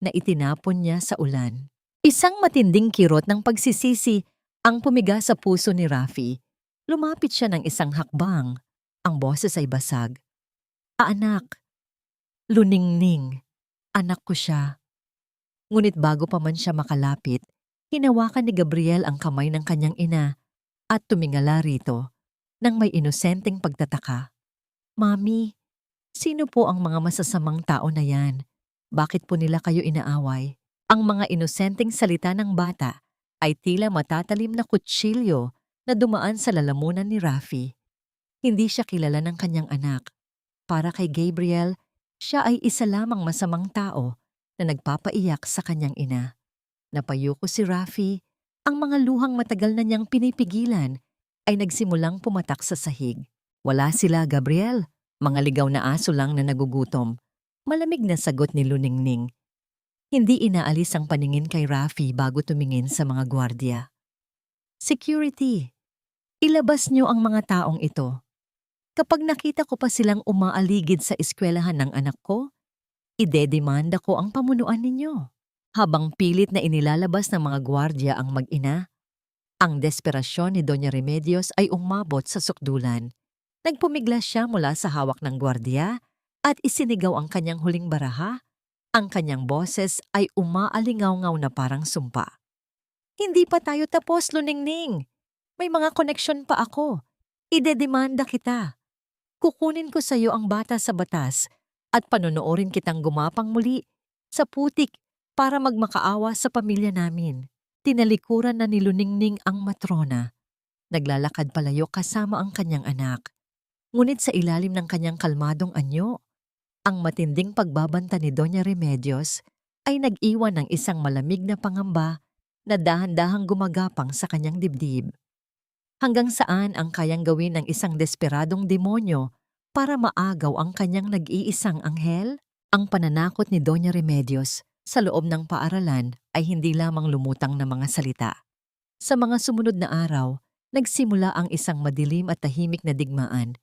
na itinapon niya sa ulan. Isang matinding kirot ng pagsisisi ang pumiga sa puso ni Rafi. Lumapit siya ng isang hakbang. Ang boses ay basag. Anak, Luningning. Anak ko siya. Ngunit bago pa man siya makalapit, hinawakan ni Gabriel ang kamay ng kanyang ina at tumingala rito nang may inosenteng pagtataka. Mami, sino po ang mga masasamang tao na yan? Bakit po nila kayo inaaway? Ang mga inosenteng salita ng bata ay tila matatalim na kutsilyo na dumaan sa lalamunan ni Rafi. Hindi siya kilala ng kanyang anak. Para kay Gabriel, siya ay isa lamang masamang tao na nagpapaiyak sa kanyang ina. Napayuko si Rafi. Ang mga luhang matagal na niyang pinipigilan ay nagsimulang pumatak sa sahig. Wala sila, Gabriel. Mga ligaw na aso lang na nagugutom. Malamig na sagot ni Luningning. Hindi inaalis ang paningin kay Rafi bago tumingin sa mga gwardya. Security, ilabas niyo ang mga taong ito. Kapag nakita ko pa silang umaaligid sa eskwelahan ng anak ko, idedemanda ko ang pamunuan ninyo. Habang pilit na inilalabas ng mga gwardya ang mag-ina, ang desperasyon ni Doña Remedios ay umabot sa sukdulan. Nagpumiglas siya mula sa hawak ng gwardya at isinigaw ang kanyang huling baraha. Ang kanyang boses ay umaalingaw-ngaw na parang sumpa. Hindi pa tayo tapos, Luningning. May mga koneksyon pa ako. Idedemanda kita. Kukunin ko sa iyo ang bata sa batas at panonoorin kitang gumapang muli sa putik para magmakaawa sa pamilya namin. Tinalikuran na ni Luningning ang matrona. Naglalakad palayo kasama ang kanyang anak. Ngunit sa ilalim ng kanyang kalmadong anyo, ang matinding pagbabanta ni Doña Remedios ay nag-iwan ng isang malamig na pangamba na dahan-dahang gumagapang sa kanyang dibdib. Hanggang saan ang kayang gawin ng isang desperadong demonyo para maagaw ang kanyang nag-iisang anghel? Ang pananakot ni Doña Remedios sa loob ng paaralan ay hindi lamang lumutang na mga salita. Sa mga sumunod na araw, nagsimula ang isang madilim at tahimik na digmaan.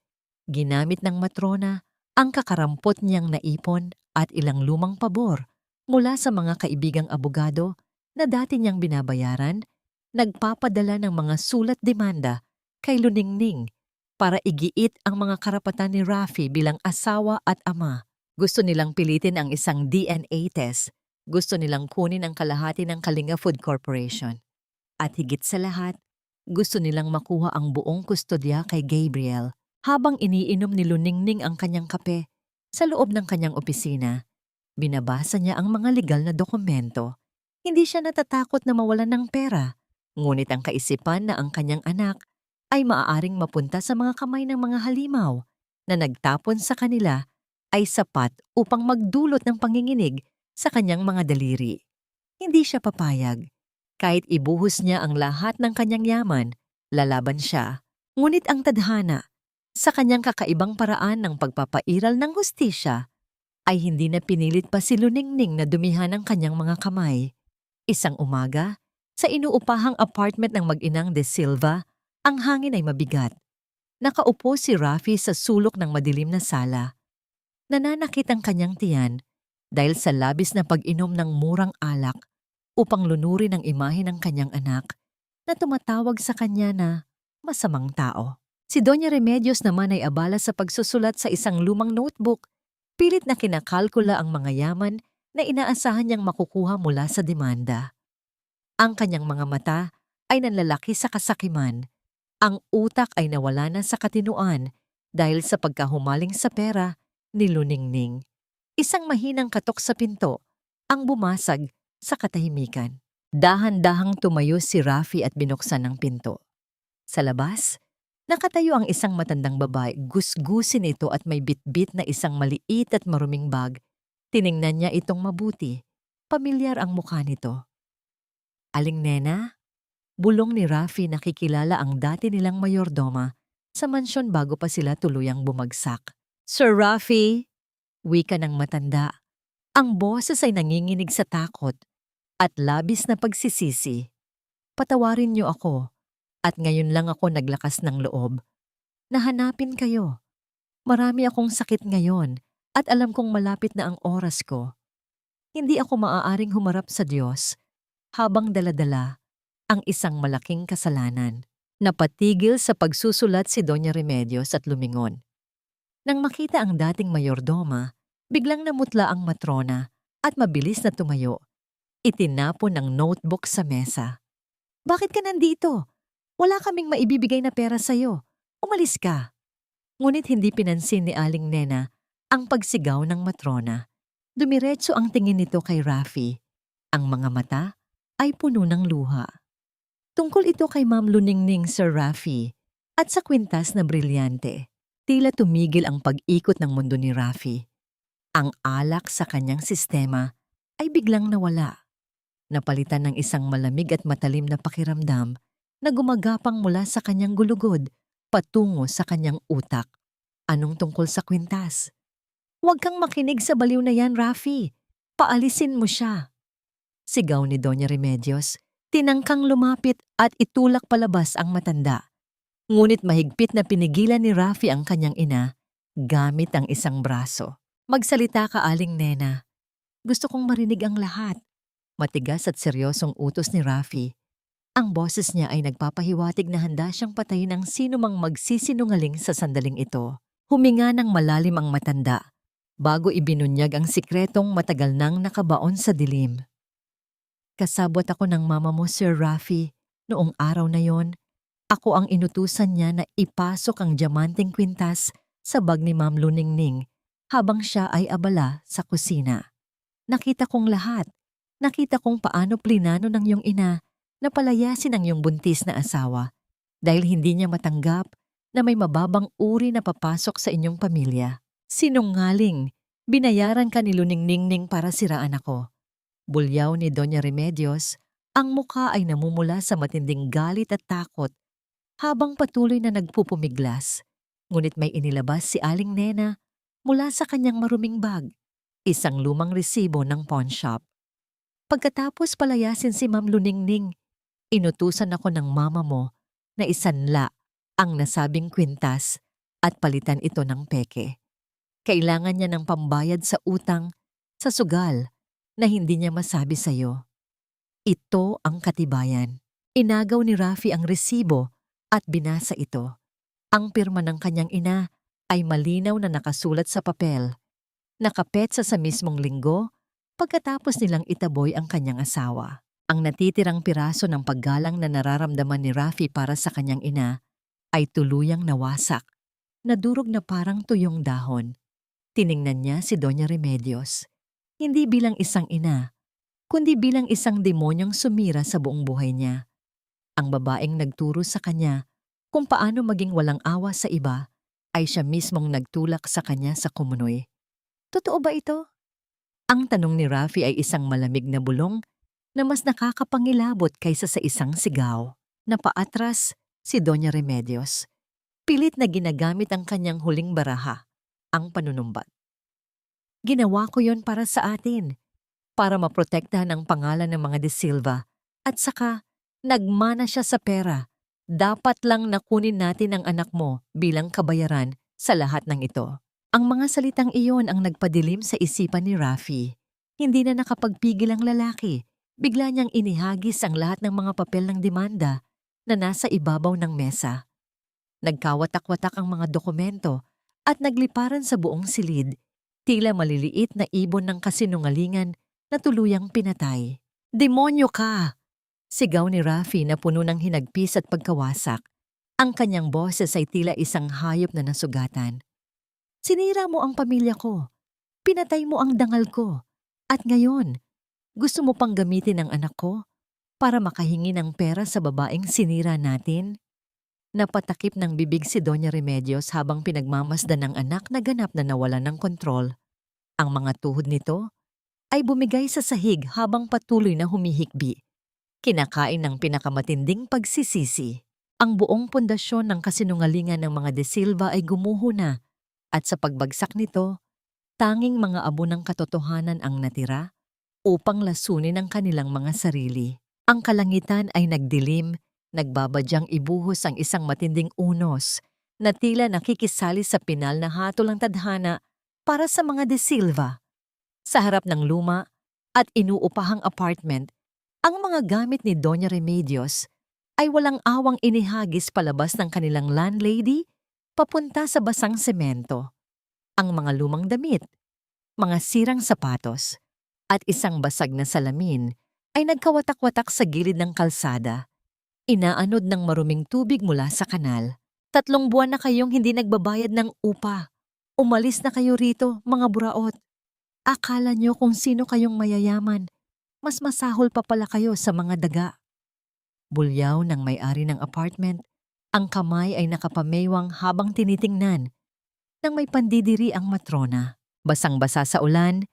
Ginamit ng matrona ang kakarampot niyang naipon at ilang lumang pabor mula sa mga kaibigang abogado na dati niyang binabayaran, nagpapadala ng mga sulat demanda kay Luningning para igiit ang mga karapatan ni Rafi bilang asawa at ama. Gusto nilang pilitin ang isang DNA test. Gusto nilang kunin ang kalahati ng Kalinga Food Corporation. At higit sa lahat, gusto nilang makuha ang buong kustodya kay Gabriel. Habang iniinom ni Luningning ang kanyang kape, sa loob ng kanyang opisina, binabasa niya ang mga legal na dokumento. Hindi siya natatakot na mawalan ng pera, ngunit ang kaisipan na ang kanyang anak ay maaaring mapunta sa mga kamay ng mga halimaw na nagtapon sa kanila ay sapat upang magdulot ng panginginig sa kanyang mga daliri. Hindi siya papayag. Kahit ibuhos niya ang lahat ng kanyang yaman, lalaban siya. Ngunit ang tadhana, sa kanyang kakaibang paraan ng pagpapairal ng hustisya, ay hindi na pinilit pa si Luningning na dumihan ang kanyang mga kamay. Isang umaga, sa inuupahang apartment ng mag-inang De Silva, ang hangin ay mabigat. Nakaupo si Rafi sa sulok ng madilim na sala. Nananakit ang kanyang tiyan dahil sa labis na pag-inom ng murang alak upang lunurin ang imahe ng kanyang anak na tumatawag sa kanya na masamang tao. Si Doña Remedios naman ay abala sa pagsusulat sa isang lumang notebook. Pilit na kinakalkula ang mga yaman na inaasahan niyang makukuha mula sa demanda. Ang kanyang mga mata ay nanlalaki sa kasakiman. Ang utak ay nawala na sa katinuan dahil sa pagkahumaling sa pera ni Luningning. Isang mahinang katok sa pinto ang bumasag sa katahimikan. Dahan-dahang tumayo si Rafi at binuksan ang pinto. Sa labas, nakatayo ang isang matandang babae. Gusgusin ito at may bitbit na isang maliit at maruming bag. Tiningnan niya itong mabuti. Pamilyar ang mukha nito. Aling Nena? Bulong ni Rafi, nakikilala ang dati nilang mayordoma sa mansyon bago pa sila tuluyang bumagsak. Sir Rafi, wika ng matanda. Ang boses ay nanginginig sa takot at labis na pagsisisi. Patawarin niyo ako. At ngayon lang ako naglakas ng loob. Nahanapin kayo. Marami akong sakit ngayon at alam kong malapit na ang oras ko. Hindi ako maaaring humarap sa Diyos habang daladala ang isang malaking kasalanan. Napatigil sa pagsusulat si Doña Remedios at lumingon. Nang makita ang dating mayordoma, biglang namutla ang matrona at mabilis na tumayo. Itinapon ang notebook sa mesa. Bakit ka nandito? Wala kaming maibibigay na pera sa'yo. Umalis ka. Ngunit hindi pinansin ni Aling Nena ang pagsigaw ng matrona. Dumiretso ang tingin nito kay Rafi. Ang mga mata ay puno ng luha. Tungkol ito kay Ma'am Luningning, Sir Rafi, at sa kwintas na brilyante. Tila tumigil ang pag-ikot ng mundo ni Rafi. Ang alak sa kanyang sistema ay biglang nawala. Napalitan ng isang malamig at matalim na pakiramdam na gumagapang mula sa kanyang gulugod patungo sa kanyang utak. Anong tungkol sa kwintas? Huwag kang makinig sa baliw na yan, Rafi. Paalisin mo siya. Sigaw ni Doña Remedios, tinangkang lumapit at itulak palabas ang matanda. Ngunit mahigpit na pinigilan ni Rafi ang kanyang ina gamit ang isang braso. Magsalita ka, Aling Nena. Gusto kong marinig ang lahat. Matigas at seryosong utos ni Rafi. Ang boses niya ay nagpapahiwatig na handa siyang patayin ang sino mang magsisinungaling sa sandaling ito. Huminga ng malalim ang matanda bago ibinunyag ang sikretong matagal nang nakabaon sa dilim. Kasabwat ako ng mama mo, Sir Rafi. Noong araw na yon, ako ang inutusan niya na ipasok ang diamanteng kwintas sa bag ni Ma'am Luningning habang siya ay abala sa kusina. Nakita kong lahat. Nakita kong paano plinano ng iyong ina na palayasin ang iyong buntis na asawa dahil hindi niya matanggap na may mababang uri na papasok sa inyong pamilya. Sinungaling, binayaran ka ni Luningning para siraan ako. Bulyaw ni Doña Remedios, ang mukha ay namumula sa matinding galit at takot habang patuloy na nagpupumiglas. Ngunit may inilabas si Aling Nena mula sa kanyang maruming bag, isang lumang resibo ng pawn shop. Pagkatapos palayasin si Ma'am Luningning, inutusan ako ng mama mo na isanla ang nasabing kwintas at palitan ito ng peke. Kailangan niya ng pambayad sa utang, sa sugal, na hindi niya masabi sa iyo. Ito ang katibayan. Inagaw ni Rafi ang resibo at binasa ito. Ang pirma ng kanyang ina ay malinaw na nakasulat sa papel. Nakapetsa sa mismong linggo pagkatapos nilang itaboy ang kanyang asawa. Ang natitirang piraso ng paggalang na nararamdaman ni Rafi para sa kanyang ina ay tuluyang nawasak, nadurog na parang tuyong dahon. Tiningnan niya si Doña Remedios, hindi bilang isang ina, kundi bilang isang demonyong sumira sa buong buhay niya. Ang babaeng nagturo sa kanya kung paano maging walang awa sa iba ay siya mismong nagtulak sa kanya sa kumunoy. Totoo ba ito? Ang tanong ni Rafi ay isang malamig na bulong na mas nakakapangilabot kaysa sa isang sigaw. Napaatras si Doña Remedios. Pilit na ginagamit ang kanyang huling baraha, ang panunumbat. Ginawa ko yon para sa atin, para maprotektahan ang pangalan ng mga De Silva, at saka nagmana siya sa pera. Dapat lang nakunin natin ang anak mo bilang kabayaran sa lahat ng ito. Ang mga salitang iyon ang nagpadilim sa isipan ni Rafi. Hindi na nakapagpigil ang lalaki. Bigla niyang inihagis ang lahat ng mga papel ng demanda na nasa ibabaw ng mesa. Nagkawatak-watak ang mga dokumento at nagliparan sa buong silid, tila maliliit na ibon ng kasinungalingan na tuluyang pinatay. Demonyo ka! Sigaw ni Rafi na puno ng hinagpis at pagkawasak. Ang kanyang boses ay tila isang hayop na nasugatan. Sinira mo ang pamilya ko. Pinatay mo ang dangal ko. At ngayon, gusto mo pang gamitin ang anak ko para makahingi ng pera sa babaeng sinira natin? Napatakip ng bibig si Doña Remedios habang pinagmamasdan ng anak na ganap na nawalan ng kontrol. Ang mga tuhod nito ay bumigay sa sahig habang patuloy na humihikbi. Kinakain ng pinakamatinding pagsisisi. Ang buong pundasyon ng kasinungalingan ng mga De Silva ay gumuho na at sa pagbagsak nito, tanging mga abo ng katotohanan ang natira upang lasunin ang kanilang mga sarili. Ang kalangitan ay nagdilim, nagbabadyang ibuhos ang isang matinding unos na tila nakikisali sa pinal na hatol ng tadhana para sa mga De Silva. Sa harap ng luma at inuupahang apartment, ang mga gamit ni Doña Remedios ay walang awang inihagis palabas ng kanilang landlady papunta sa basang semento. Ang mga lumang damit, mga sirang sapatos, at isang basag na salamin ay nagkawatak-watak sa gilid ng kalsada. Inaanod ng maruming tubig mula sa kanal. 3 buwan na kayong hindi nagbabayad ng upa. Umalis na kayo rito, mga buraot. Akala nyo kung sino kayong mayayaman. Mas masahol pa pala kayo sa mga daga. Bulyaw ng may-ari ng apartment, ang kamay ay nakapameywang habang tinitingnan. Nang may pandidiri ang matrona, basang-basa sa ulan,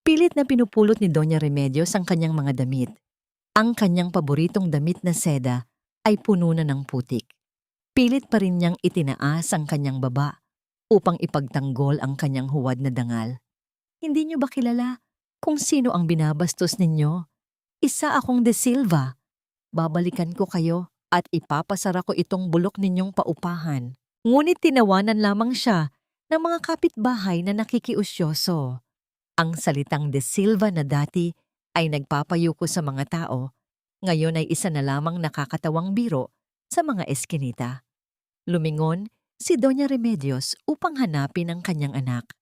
pilit na pinupulot ni Doña Remedios ang kanyang mga damit. Ang kanyang paboritong damit na seda ay puno na ng putik. Pilit pa rin niyang itinaas ang kanyang baba upang ipagtanggol ang kanyang huwad na dangal. Hindi niyo ba kilala kung sino ang binabastos ninyo? Isa akong De Silva. Babalikan ko kayo at ipapasara ko itong bulok ninyong paupahan. Ngunit tinawanan lamang siya ng mga kapitbahay na nakikiusyoso. Ang salitang De Silva na dati ay nagpapayuko sa mga tao, ngayon ay isa na lamang nakakatawang biro sa mga eskinita. Lumingon si Doña Remedios upang hanapin ang kanyang anak.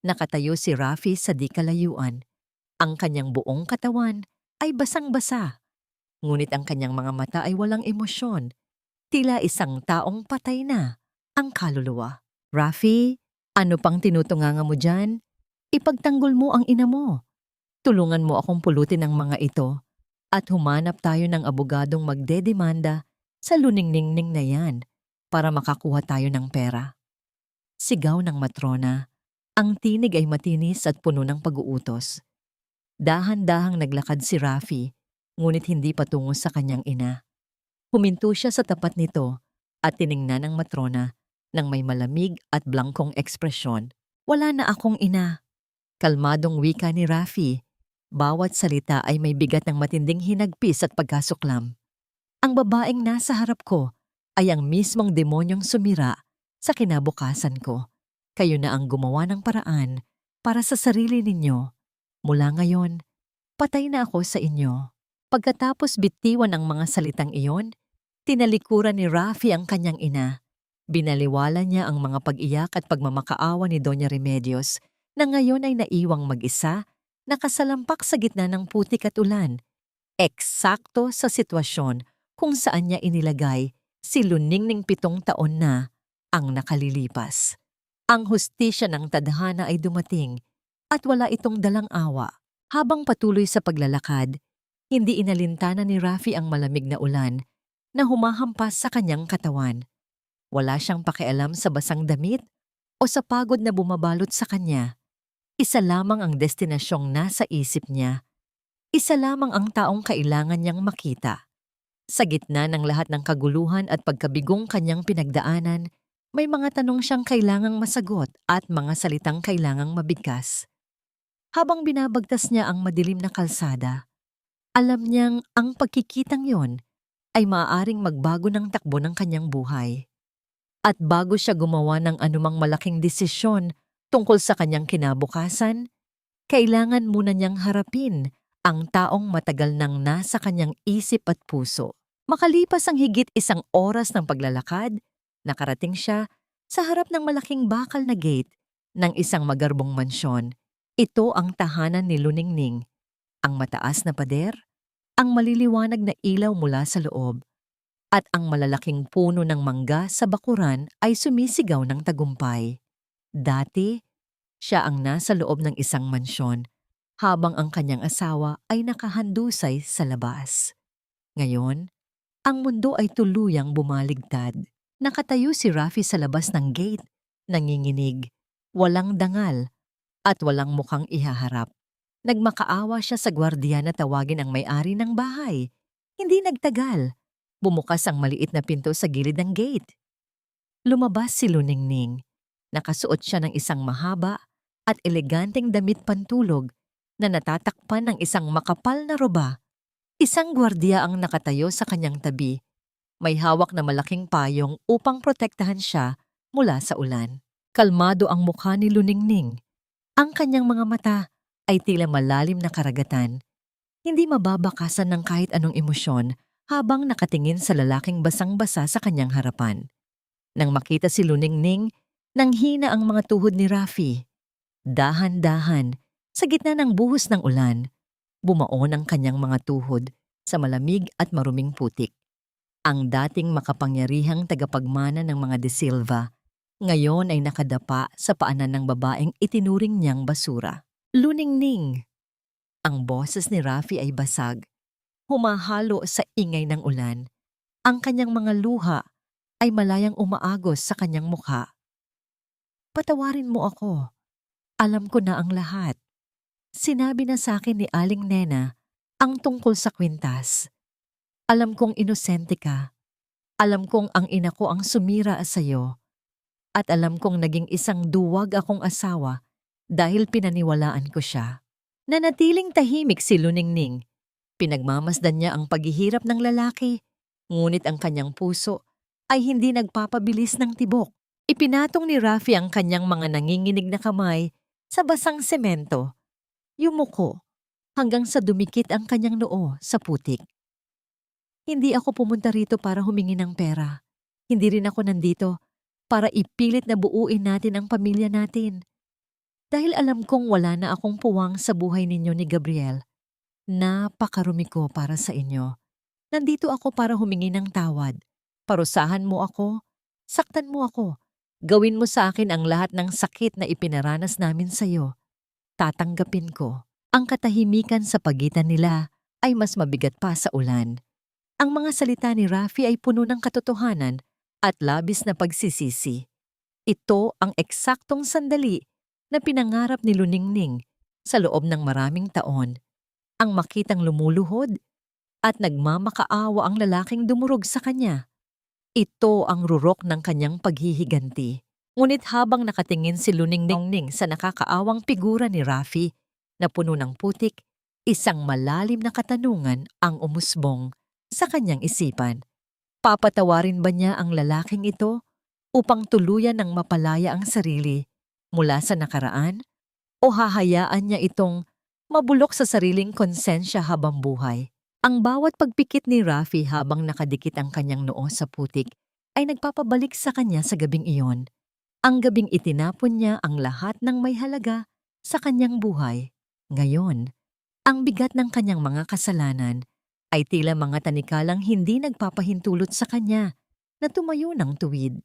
Nakatayo si Rafi sa di kalayuan. Ang kanyang buong katawan ay basang-basa. Ngunit ang kanyang mga mata ay walang emosyon. Tila isang taong patay na ang kaluluwa. Rafi, ano pang tinutunganga mo dyan? Ipagtanggol mo ang ina mo. Tulungan mo akong pulutin ang mga ito at humanap tayo ng abogadong magdedemanda sa luningning na yan para makakuha tayo ng pera. Sigaw ng matrona. Ang tinig ay matinis at puno ng pag-uutos. Dahan-dahang naglakad si Rafi, ngunit hindi patungo sa kanyang ina. Huminto siya sa tapat nito at tiningnan ng matrona ng may malamig at blangkong ekspresyon. Wala na akong ina. Kalmadong wika ni Rafi. Bawat salita ay may bigat ng matinding hinagpis at pagkasuklam. Ang babaeng nasa harap ko ay ang mismong demonyong sumira sa kinabukasan ko. Kayo na ang gumawa ng paraan para sa sarili ninyo. Mula ngayon, patay na ako sa inyo. Pagkatapos bitiwan ang mga salitang iyon, tinalikuran ni Rafi ang kanyang ina. Binaliwala niya ang mga pag-iyak at pagmamakaawa ni Doña Remedios na ngayon ay naiwang mag-isa, nakasalampak sa gitna ng putik at ulan. Eksakto sa sitwasyon kung saan niya inilagay si Luningning 7 taon na ang nakalilipas. Ang hustisya ng tadhana ay dumating at wala itong dalang awa. Habang patuloy sa paglalakad, hindi inalintana ni Rafi ang malamig na ulan na humahampas sa kanyang katawan. Wala siyang pakialam sa basang damit o sa pagod na bumabalot sa kanya. Isa lamang ang destinasyong nasa isip niya. Isa lamang ang taong kailangan niyang makita. Sa gitna ng lahat ng kaguluhan at pagkabigong kanyang pinagdaanan, may mga tanong siyang kailangang masagot at mga salitang kailangang mabigkas. Habang binabagtas niya ang madilim na kalsada, alam niyang ang pagkikitang yon ay maaaring magbago ng takbo ng kanyang buhay. At bago siya gumawa ng anumang malaking desisyon tungkol sa kanyang kinabukasan, kailangan muna niyang harapin ang taong matagal nang nasa kanyang isip at puso. Makalipas ang higit 1 oras ng paglalakad, nakarating siya sa harap ng malaking bakal na gate ng isang magarbong mansyon. Ito ang tahanan ni Luningning. Ang mataas na pader, ang maliliwanag na ilaw mula sa loob, at ang malalaking puno ng mangga sa bakuran ay sumisigaw ng tagumpay. Dati, siya ang nasa loob ng isang mansyon, habang ang kanyang asawa ay nakahandusay sa labas. Ngayon, ang mundo ay tuluyang bumaligtad. Nakatayo si Rafi sa labas ng gate, nanginginig, walang dangal, at walang mukhang ihaharap. Nagmakaawa siya sa gwardiya na tawagin ang may-ari ng bahay. Hindi nagtagal. Bumukas ang maliit na pinto sa gilid ng gate. Lumabas si Luningning. Nakasuot siya ng isang mahaba at eleganteng damit pantulog na natatakpan ng isang makapal na roba. Isang gwardiya ang nakatayo sa kanyang tabi. May hawak na malaking payong upang protektahan siya mula sa ulan. Kalmado ang mukha ni Luningning. Ang kanyang mga mata ay tila malalim na karagatan. Hindi mababakasan ng kahit anong emosyon habang nakatingin sa lalaking basang-basa sa kanyang harapan. Nang makita si Luningning, nanghina ang mga tuhod ni Rafi. Dahan-dahan, sa gitna ng buhos ng ulan, bumaon ang kanyang mga tuhod sa malamig at maruming putik. Ang dating makapangyarihang tagapagmana ng mga De Silva, ngayon ay nakadapa sa paanan ng babaeng itinuring niyang basura. Luningning! Ang boses ni Rafi ay basag, humahalo sa ingay ng ulan. Ang kanyang mga luha ay malayang umaagos sa kanyang mukha. Patawarin mo ako. Alam ko na ang lahat. Sinabi na sa akin ni Aling Nena Ang tungkol sa kwintas. Alam kong inosente ka. Alam kong ang ina ko ang sumira sa'yo. At alam kong naging isang duwag akong asawa dahil pinaniwalaan ko siya. Nanatiling tahimik si Luningning. Pinagmamasdan niya ang paghihirap ng lalaki, ngunit ang kanyang puso ay hindi nagpapabilis ng tibok. Ipinatong ni Rafi ang kanyang mga nanginginig na kamay sa basang semento. Yumuko hanggang sa dumikit ang kanyang noo sa putik. Hindi ako pumunta rito para humingi ng pera. Hindi rin ako nandito para ipilit na buuin natin ang pamilya natin. Dahil alam kong wala na akong puwang sa buhay ninyo ni Gabriel. Napakarumi ko para sa inyo. Nandito ako para humingi ng tawad. Parusahan mo ako, saktan mo ako. Gawin mo sa akin ang lahat ng sakit na ipinaranas namin sa iyo. Tatanggapin ko. Ang katahimikan sa pagitan nila ay mas mabigat pa sa ulan. Ang mga salita ni Rafi ay puno ng katotohanan at labis na pagsisisi. Ito ang eksaktong sandali na pinangarap ni Luningning sa loob ng maraming taon. Ang makitang lumuluhod at nagmamakaawa ang lalaking dumurog sa kanya. Ito ang rurok ng kanyang paghihiganti. Ngunit habang nakatingin si Luningning sa nakakaawang figura ni Rafi na puno ng putik, isang malalim na katanungan ang umusbong sa kanyang isipan. Papatawarin ba niya ang lalaking ito upang tuluyan ng mapalaya ang sarili mula sa nakaraan? O hahayaan niya itong mabulok sa sariling konsensya habang buhay? Ang bawat pagpikit ni Rafi habang nakadikit ang kanyang noo sa putik ay nagpapabalik sa kanya sa gabing iyon. Ang gabing itinapon niya ang lahat ng may halaga sa kanyang buhay. Ngayon, ang bigat ng kanyang mga kasalanan ay tila mga tanikalang hindi nagpapahintulot sa kanya na tumayo ng tuwid.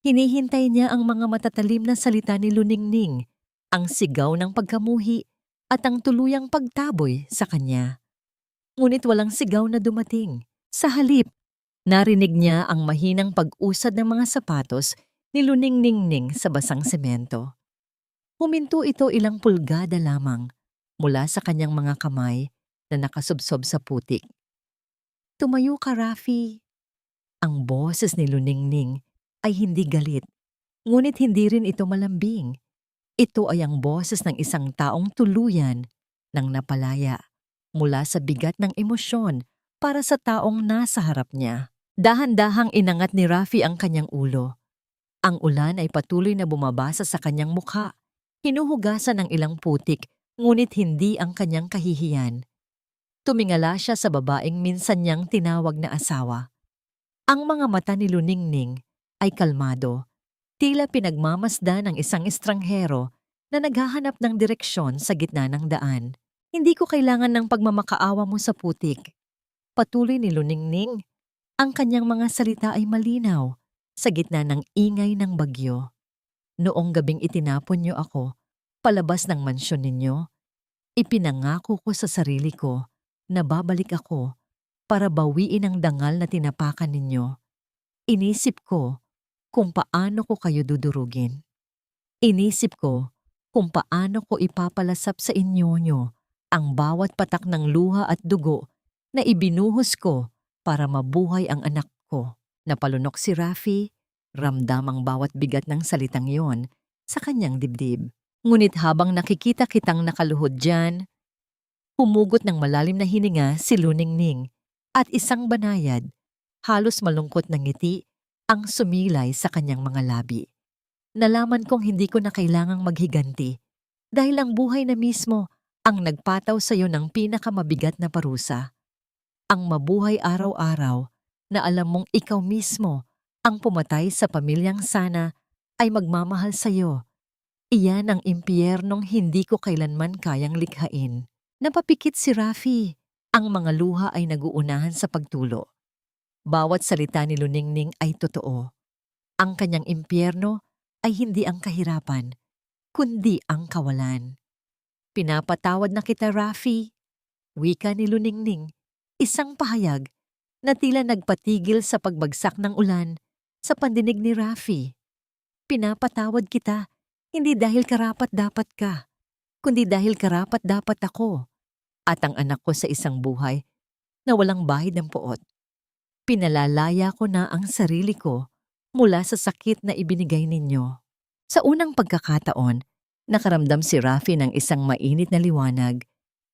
Hinihintay niya ang mga matatalim na salita ni Luningning, ang sigaw ng pagkamuhi at ang tuluyang pagtaboy sa kanya. Ngunit walang sigaw na dumating. Sa halip, narinig niya ang mahinang pag-usad ng mga sapatos ni Luningning sa basang semento. Huminto ito ilang pulgada lamang mula sa kanyang mga kamay na nakasubsob sa putik. Tumayo ka, Rafi. Ang boses ni Luningning ay hindi galit, ngunit hindi rin ito malambing. Ito ay ang boses ng isang taong tuluyan ng napalaya mula sa bigat ng emosyon para sa taong nasa harap niya. Dahan-dahang inangat ni Rafi ang kanyang ulo. Ang ulan ay patuloy na bumabasa sa kanyang mukha. Hinuhugasan ng ilang putik, ngunit hindi ang kanyang kahihiyan. Tumingala siya sa babaeng minsan niyang tinawag na asawa. Ang mga mata ni Luningning ay kalmado, tila pinagmamasdan ng isang estranghero na naghahanap ng direksyon sa gitna ng daan. Hindi ko kailangan ng pagmamakaawa mo sa putik. Patuloy ni Luningning. Ang kanyang mga salita ay malinaw sa gitna ng ingay ng bagyo. Noong gabing itinapon niyo ako palabas ng mansyon ninyo, ipinangako ko sa sarili ko na babalik ako para bawiin ang dangal na tinapakan ninyo. Inisip ko kung paano ko kayo dudurugin. Inisip ko kung paano ko ipapalasap sa inyo ang bawat patak ng luha at dugo na ibinuhos ko para mabuhay ang anak ko. Napalunok si Rafi, ramdam ang bawat bigat ng salitang yon sa kanyang dibdib. Ngunit habang nakikita kitang nakaluhod dyan, humugot ng malalim na hininga si Luningning at isang banayad, halos malungkot na ngiti ang sumilay sa kanyang mga labi. Nalaman kong hindi ko na kailangang maghiganti dahil ang buhay na mismo ang nagpataw sa iyo ng pinakamabigat na parusa. Ang mabuhay araw-araw na alam mong ikaw mismo ang pumatay sa pamilyang sana ay magmamahal sa iyo. Iyan ang impyernong hindi ko kailanman kayang likhain. Napapikit si Rafi. Ang mga luha ay naguunahan sa pagtulo. Bawat salita ni Luningning ay totoo. Ang kanyang impyerno ay hindi ang kahirapan, kundi ang kawalan. Pinapatawad na kita, Rafi. Wika ni Luningning, isang pahayag na tila nagpatigil sa pagbagsak ng ulan sa pandinig ni Rafi. Pinapatawad kita, hindi dahil karapat-dapat ka, kundi dahil karapat-dapat ako. at ang anak ko sa isang buhay na walang bahid ng puot. Pinalalaya ko na ang sarili ko mula sa sakit na ibinigay ninyo. Sa unang pagkakataon, nakaramdam si Rafi ng isang mainit na liwanag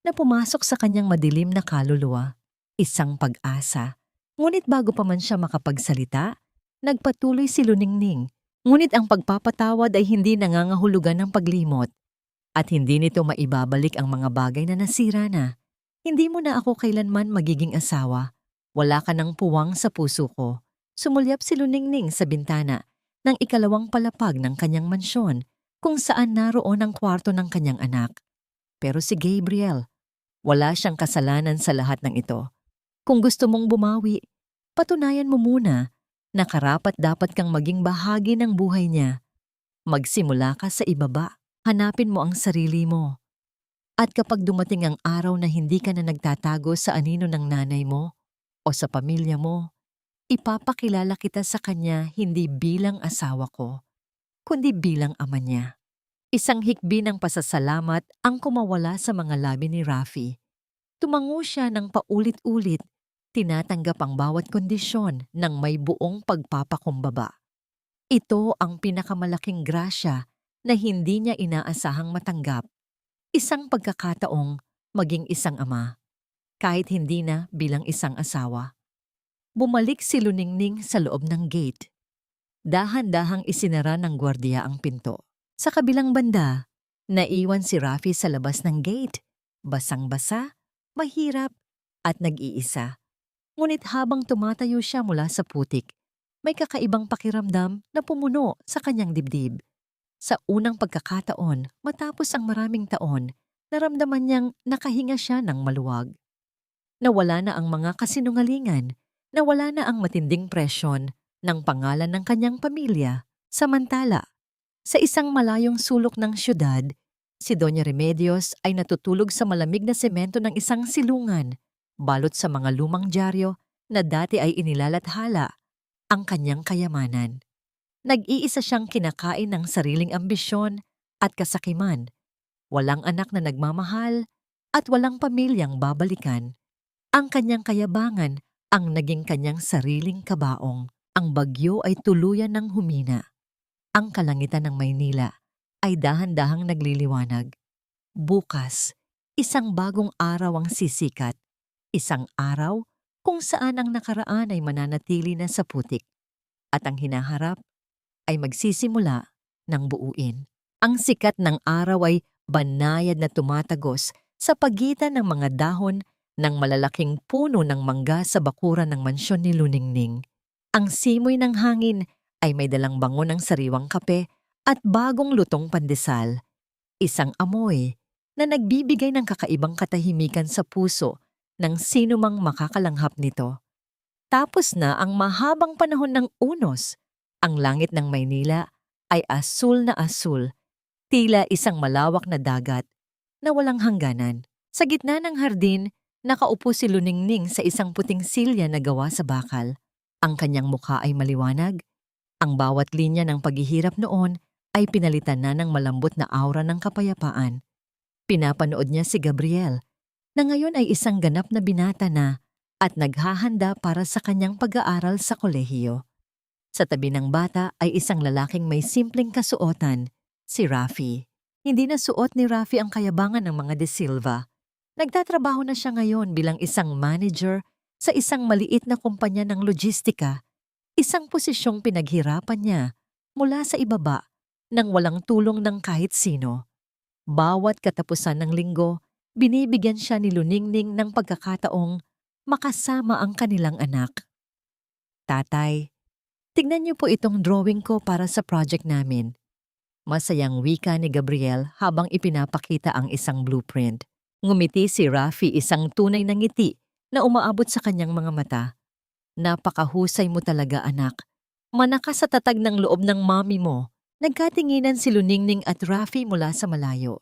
na pumasok sa kanyang madilim na kaluluwa, isang pag-asa. Ngunit bago pa man siya makapagsalita, nagpatuloy si Luningning. Ngunit ang pagpapatawad ay hindi nangangahulugan ng paglimot at hindi nito maibabalik ang mga bagay na nasira na. Hindi mo na ako kailanman magiging asawa. Wala ka ng puwang sa puso ko. Sumulyap si Luningning sa bintana ng ikalawang palapag ng kanyang mansyon kung saan naroon ang kwarto ng kanyang anak. Pero si Gabriel, wala siyang kasalanan sa lahat ng ito. Kung gusto mong bumawi, patunayan mo muna na karapat-dapat kang maging bahagi ng buhay niya. Magsimula ka sa ibaba. Hanapin mo ang sarili mo. At kapag dumating ang araw na hindi ka na nagtatago sa anino ng nanay mo o sa pamilya mo, ipapakilala kita sa kanya hindi bilang asawa ko, kundi bilang ama niya. Isang hikbi ng pasasalamat ang kumawala sa mga labi ni Rafi. Tumango siya ng paulit-ulit, tinatanggap ang bawat kondisyon ng may buong pagpapakumbaba. Ito ang pinakamalaking grasya na hindi niya inaasahang matanggap. Isang pagkakataong maging isang ama, kahit hindi na bilang isang asawa. Bumalik si Luningning sa loob ng gate. Dahan-dahang isinara ng gwardiya ang pinto. Sa kabilang banda, naiwan si Rafi sa labas ng gate. Basang-basa, mahirap, at nag-iisa. Ngunit habang tumatayo siya mula sa putik, may kakaibang pakiramdam na pumuno sa kanyang dibdib. Sa unang pagkakataon, matapos ang maraming taon, naramdaman niyang nakahinga siya ng maluwag. Nawala na ang mga kasinungalingan, nawala na ang matinding presyon ng pangalan ng kanyang pamilya. Samantala, sa isang malayong sulok ng syudad, si Doña Remedios ay natutulog sa malamig na semento ng isang silungan, balot sa mga lumang dyaryo na dati ay inilalathala ang kanyang kayamanan. Nag-iisa siyang kinakain ng sariling ambisyon at kasakiman. Walang anak na nagmamahal at walang pamilyang babalikan. Ang kanyang kayabangan ang naging kanyang sariling kabaong. Ang bagyo ay tuluyan ng humina. Ang kalangitan ng Maynila ay dahan-dahang nagliliwanag. Bukas, isang bagong araw ang sisikat. Isang araw kung saan ang nakaraan ay mananatili na sa putik. At ang hinaharap ay magsisimula ng buuin. Ang sikat ng araw ay banayad na tumatagos sa pagitan ng mga dahon ng malalaking puno ng mangga sa bakuran ng mansyon ni Luningning. Ang simoy ng hangin ay may dalang bango ng sariwang kape at bagong lutong pandesal. Isang amoy na nagbibigay ng kakaibang katahimikan sa puso ng sinumang makakalanghap nito. Tapos na ang mahabang panahon ng unos. Ang langit ng Maynila ay asul na asul, tila isang malawak na dagat na walang hangganan. Sa gitna ng hardin, nakaupo si Luningning sa isang puting silya na gawa sa bakal. Ang kanyang mukha ay maliwanag. Ang bawat linya ng paghihirap noon ay pinalitan na ng malambot na aura ng kapayapaan. Pinapanood niya si Gabriel, na ngayon ay isang ganap na binata na at naghahanda para sa kanyang pag-aaral sa kolehiyo. Sa tabi ng bata ay isang lalaking may simpleng kasuotan, si Rafi. Hindi na suot ni Rafi ang kayabangan ng mga De Silva. Nagtatrabaho na siya ngayon bilang isang manager sa isang maliit na kumpanya ng logistika, isang posisyong pinaghirapan niya mula sa ibaba nang walang tulong ng kahit sino. Bawat katapusan ng linggo, binibigyan siya ni Luningning ng pagkakataong makasama ang kanilang anak. Tatay, tignan niyo po itong drawing ko para sa project namin. Masayang wika ni Gabriel habang ipinapakita ang isang blueprint. Ngumiti si Rafi, isang tunay na ngiti na umaabot sa kanyang mga mata. Napakahusay mo talaga, anak. Malakas sa tatag ng loob ng mami mo. Nagkatinginan si Luningning at Rafi mula sa malayo.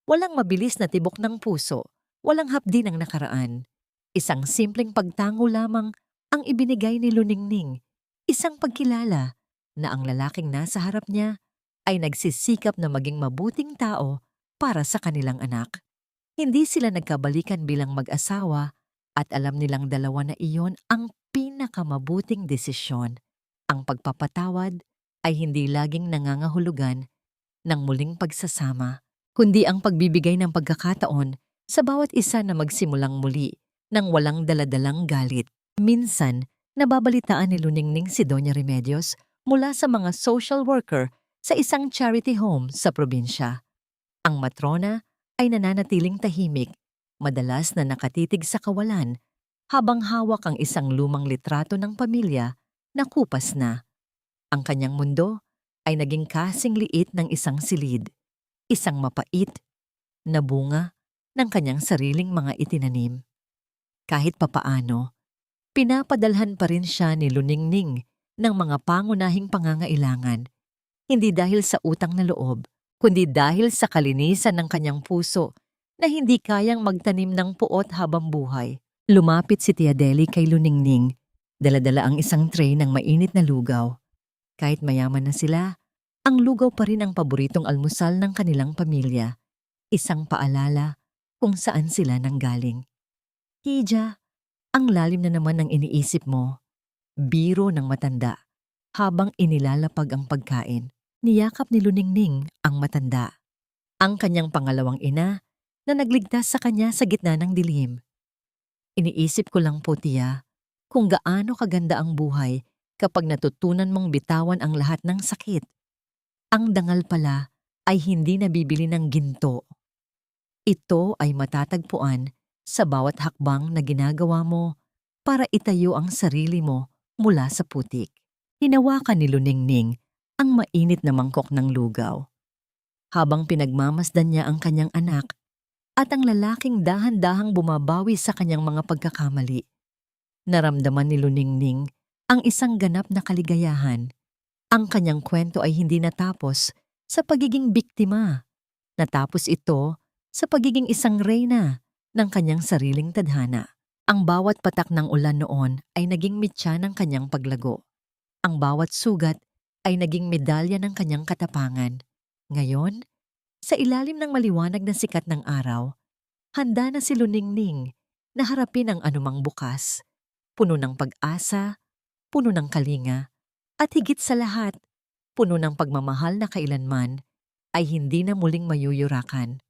Walang mabilis na tibok ng puso, walang hapdi ng nakaraan. Isang simpleng pagtango lamang ang ibinigay ni Luningning. Isang pagkilala na ang lalaking nasa harap niya ay nagsisikap na maging mabuting tao para sa kanilang anak. Hindi sila nagkabalikan bilang mag-asawa at alam nilang dalawa na iyon ang pinakamabuting desisyon. Ang pagpapatawad ay hindi laging nangangahulugan ng muling pagsasama, kundi ang pagbibigay ng pagkakataon sa bawat isa na magsimulang muli ng walang daladalang galit. Minsan, nababalitaan ni Luningning si Doña Remedios mula sa mga social worker sa isang charity home sa probinsya. Ang matrona ay nananatiling tahimik, madalas na nakatitig sa kawalan, habang hawak ang isang lumang litrato ng pamilya na kupas na. Ang kanyang mundo ay naging kasing liit ng isang silid, isang mapait na bunga ng kanyang sariling mga itinanim. Kahit papaano, pinapadalhan pa rin siya ni Luningning ng mga pangunahing pangangailangan, hindi dahil sa utang na loob, kundi dahil sa kalinisan ng kanyang puso na hindi kayang magtanim ng puot habang buhay. Lumapit si Tia Deli kay Luningning, dala-dala ang isang tray ng mainit na lugaw. Kahit mayaman na sila, ang lugaw pa rin ang paboritong almusal ng kanilang pamilya, isang paalala kung saan sila nanggaling. Hija, ang lalim na naman ng iniisip mo, biro ng matanda, habang inilalapag ang pagkain. Niyakap ni Luningning ang matanda, ang kanyang pangalawang ina na nagligtas sa kanya sa gitna ng dilim. Iniisip ko lang po, Tia, kung gaano kaganda ang buhay kapag natutunan mong bitawan ang lahat ng sakit. Ang dangal pala ay hindi nabibili ng ginto. Ito ay matatagpuan sa bawat hakbang na ginagawa mo para itayo ang sarili mo mula sa putik. Hinawakan ni Luningning ang mainit na mangkok ng lugaw, habang pinagmamasdan niya ang kanyang anak at ang lalaking dahan-dahang bumabawi sa kanyang mga pagkakamali. Naramdaman ni Luningning ang isang ganap na kaligayahan. Ang kanyang kwento ay hindi natapos sa pagiging biktima. Natapos ito sa pagiging isang reyna ng kanyang sariling tadhana. Ang bawat patak ng ulan noon ay naging mitya ng kanyang paglago. Ang bawat sugat ay naging medalya ng kanyang katapangan. Ngayon, sa ilalim ng maliwanag na sikat ng araw, handa na si Luningning na harapin ang anumang bukas, puno ng pag-asa, puno ng kalinga, at higit sa lahat, puno ng pagmamahal na kailanman ay hindi na muling mayuyurakan.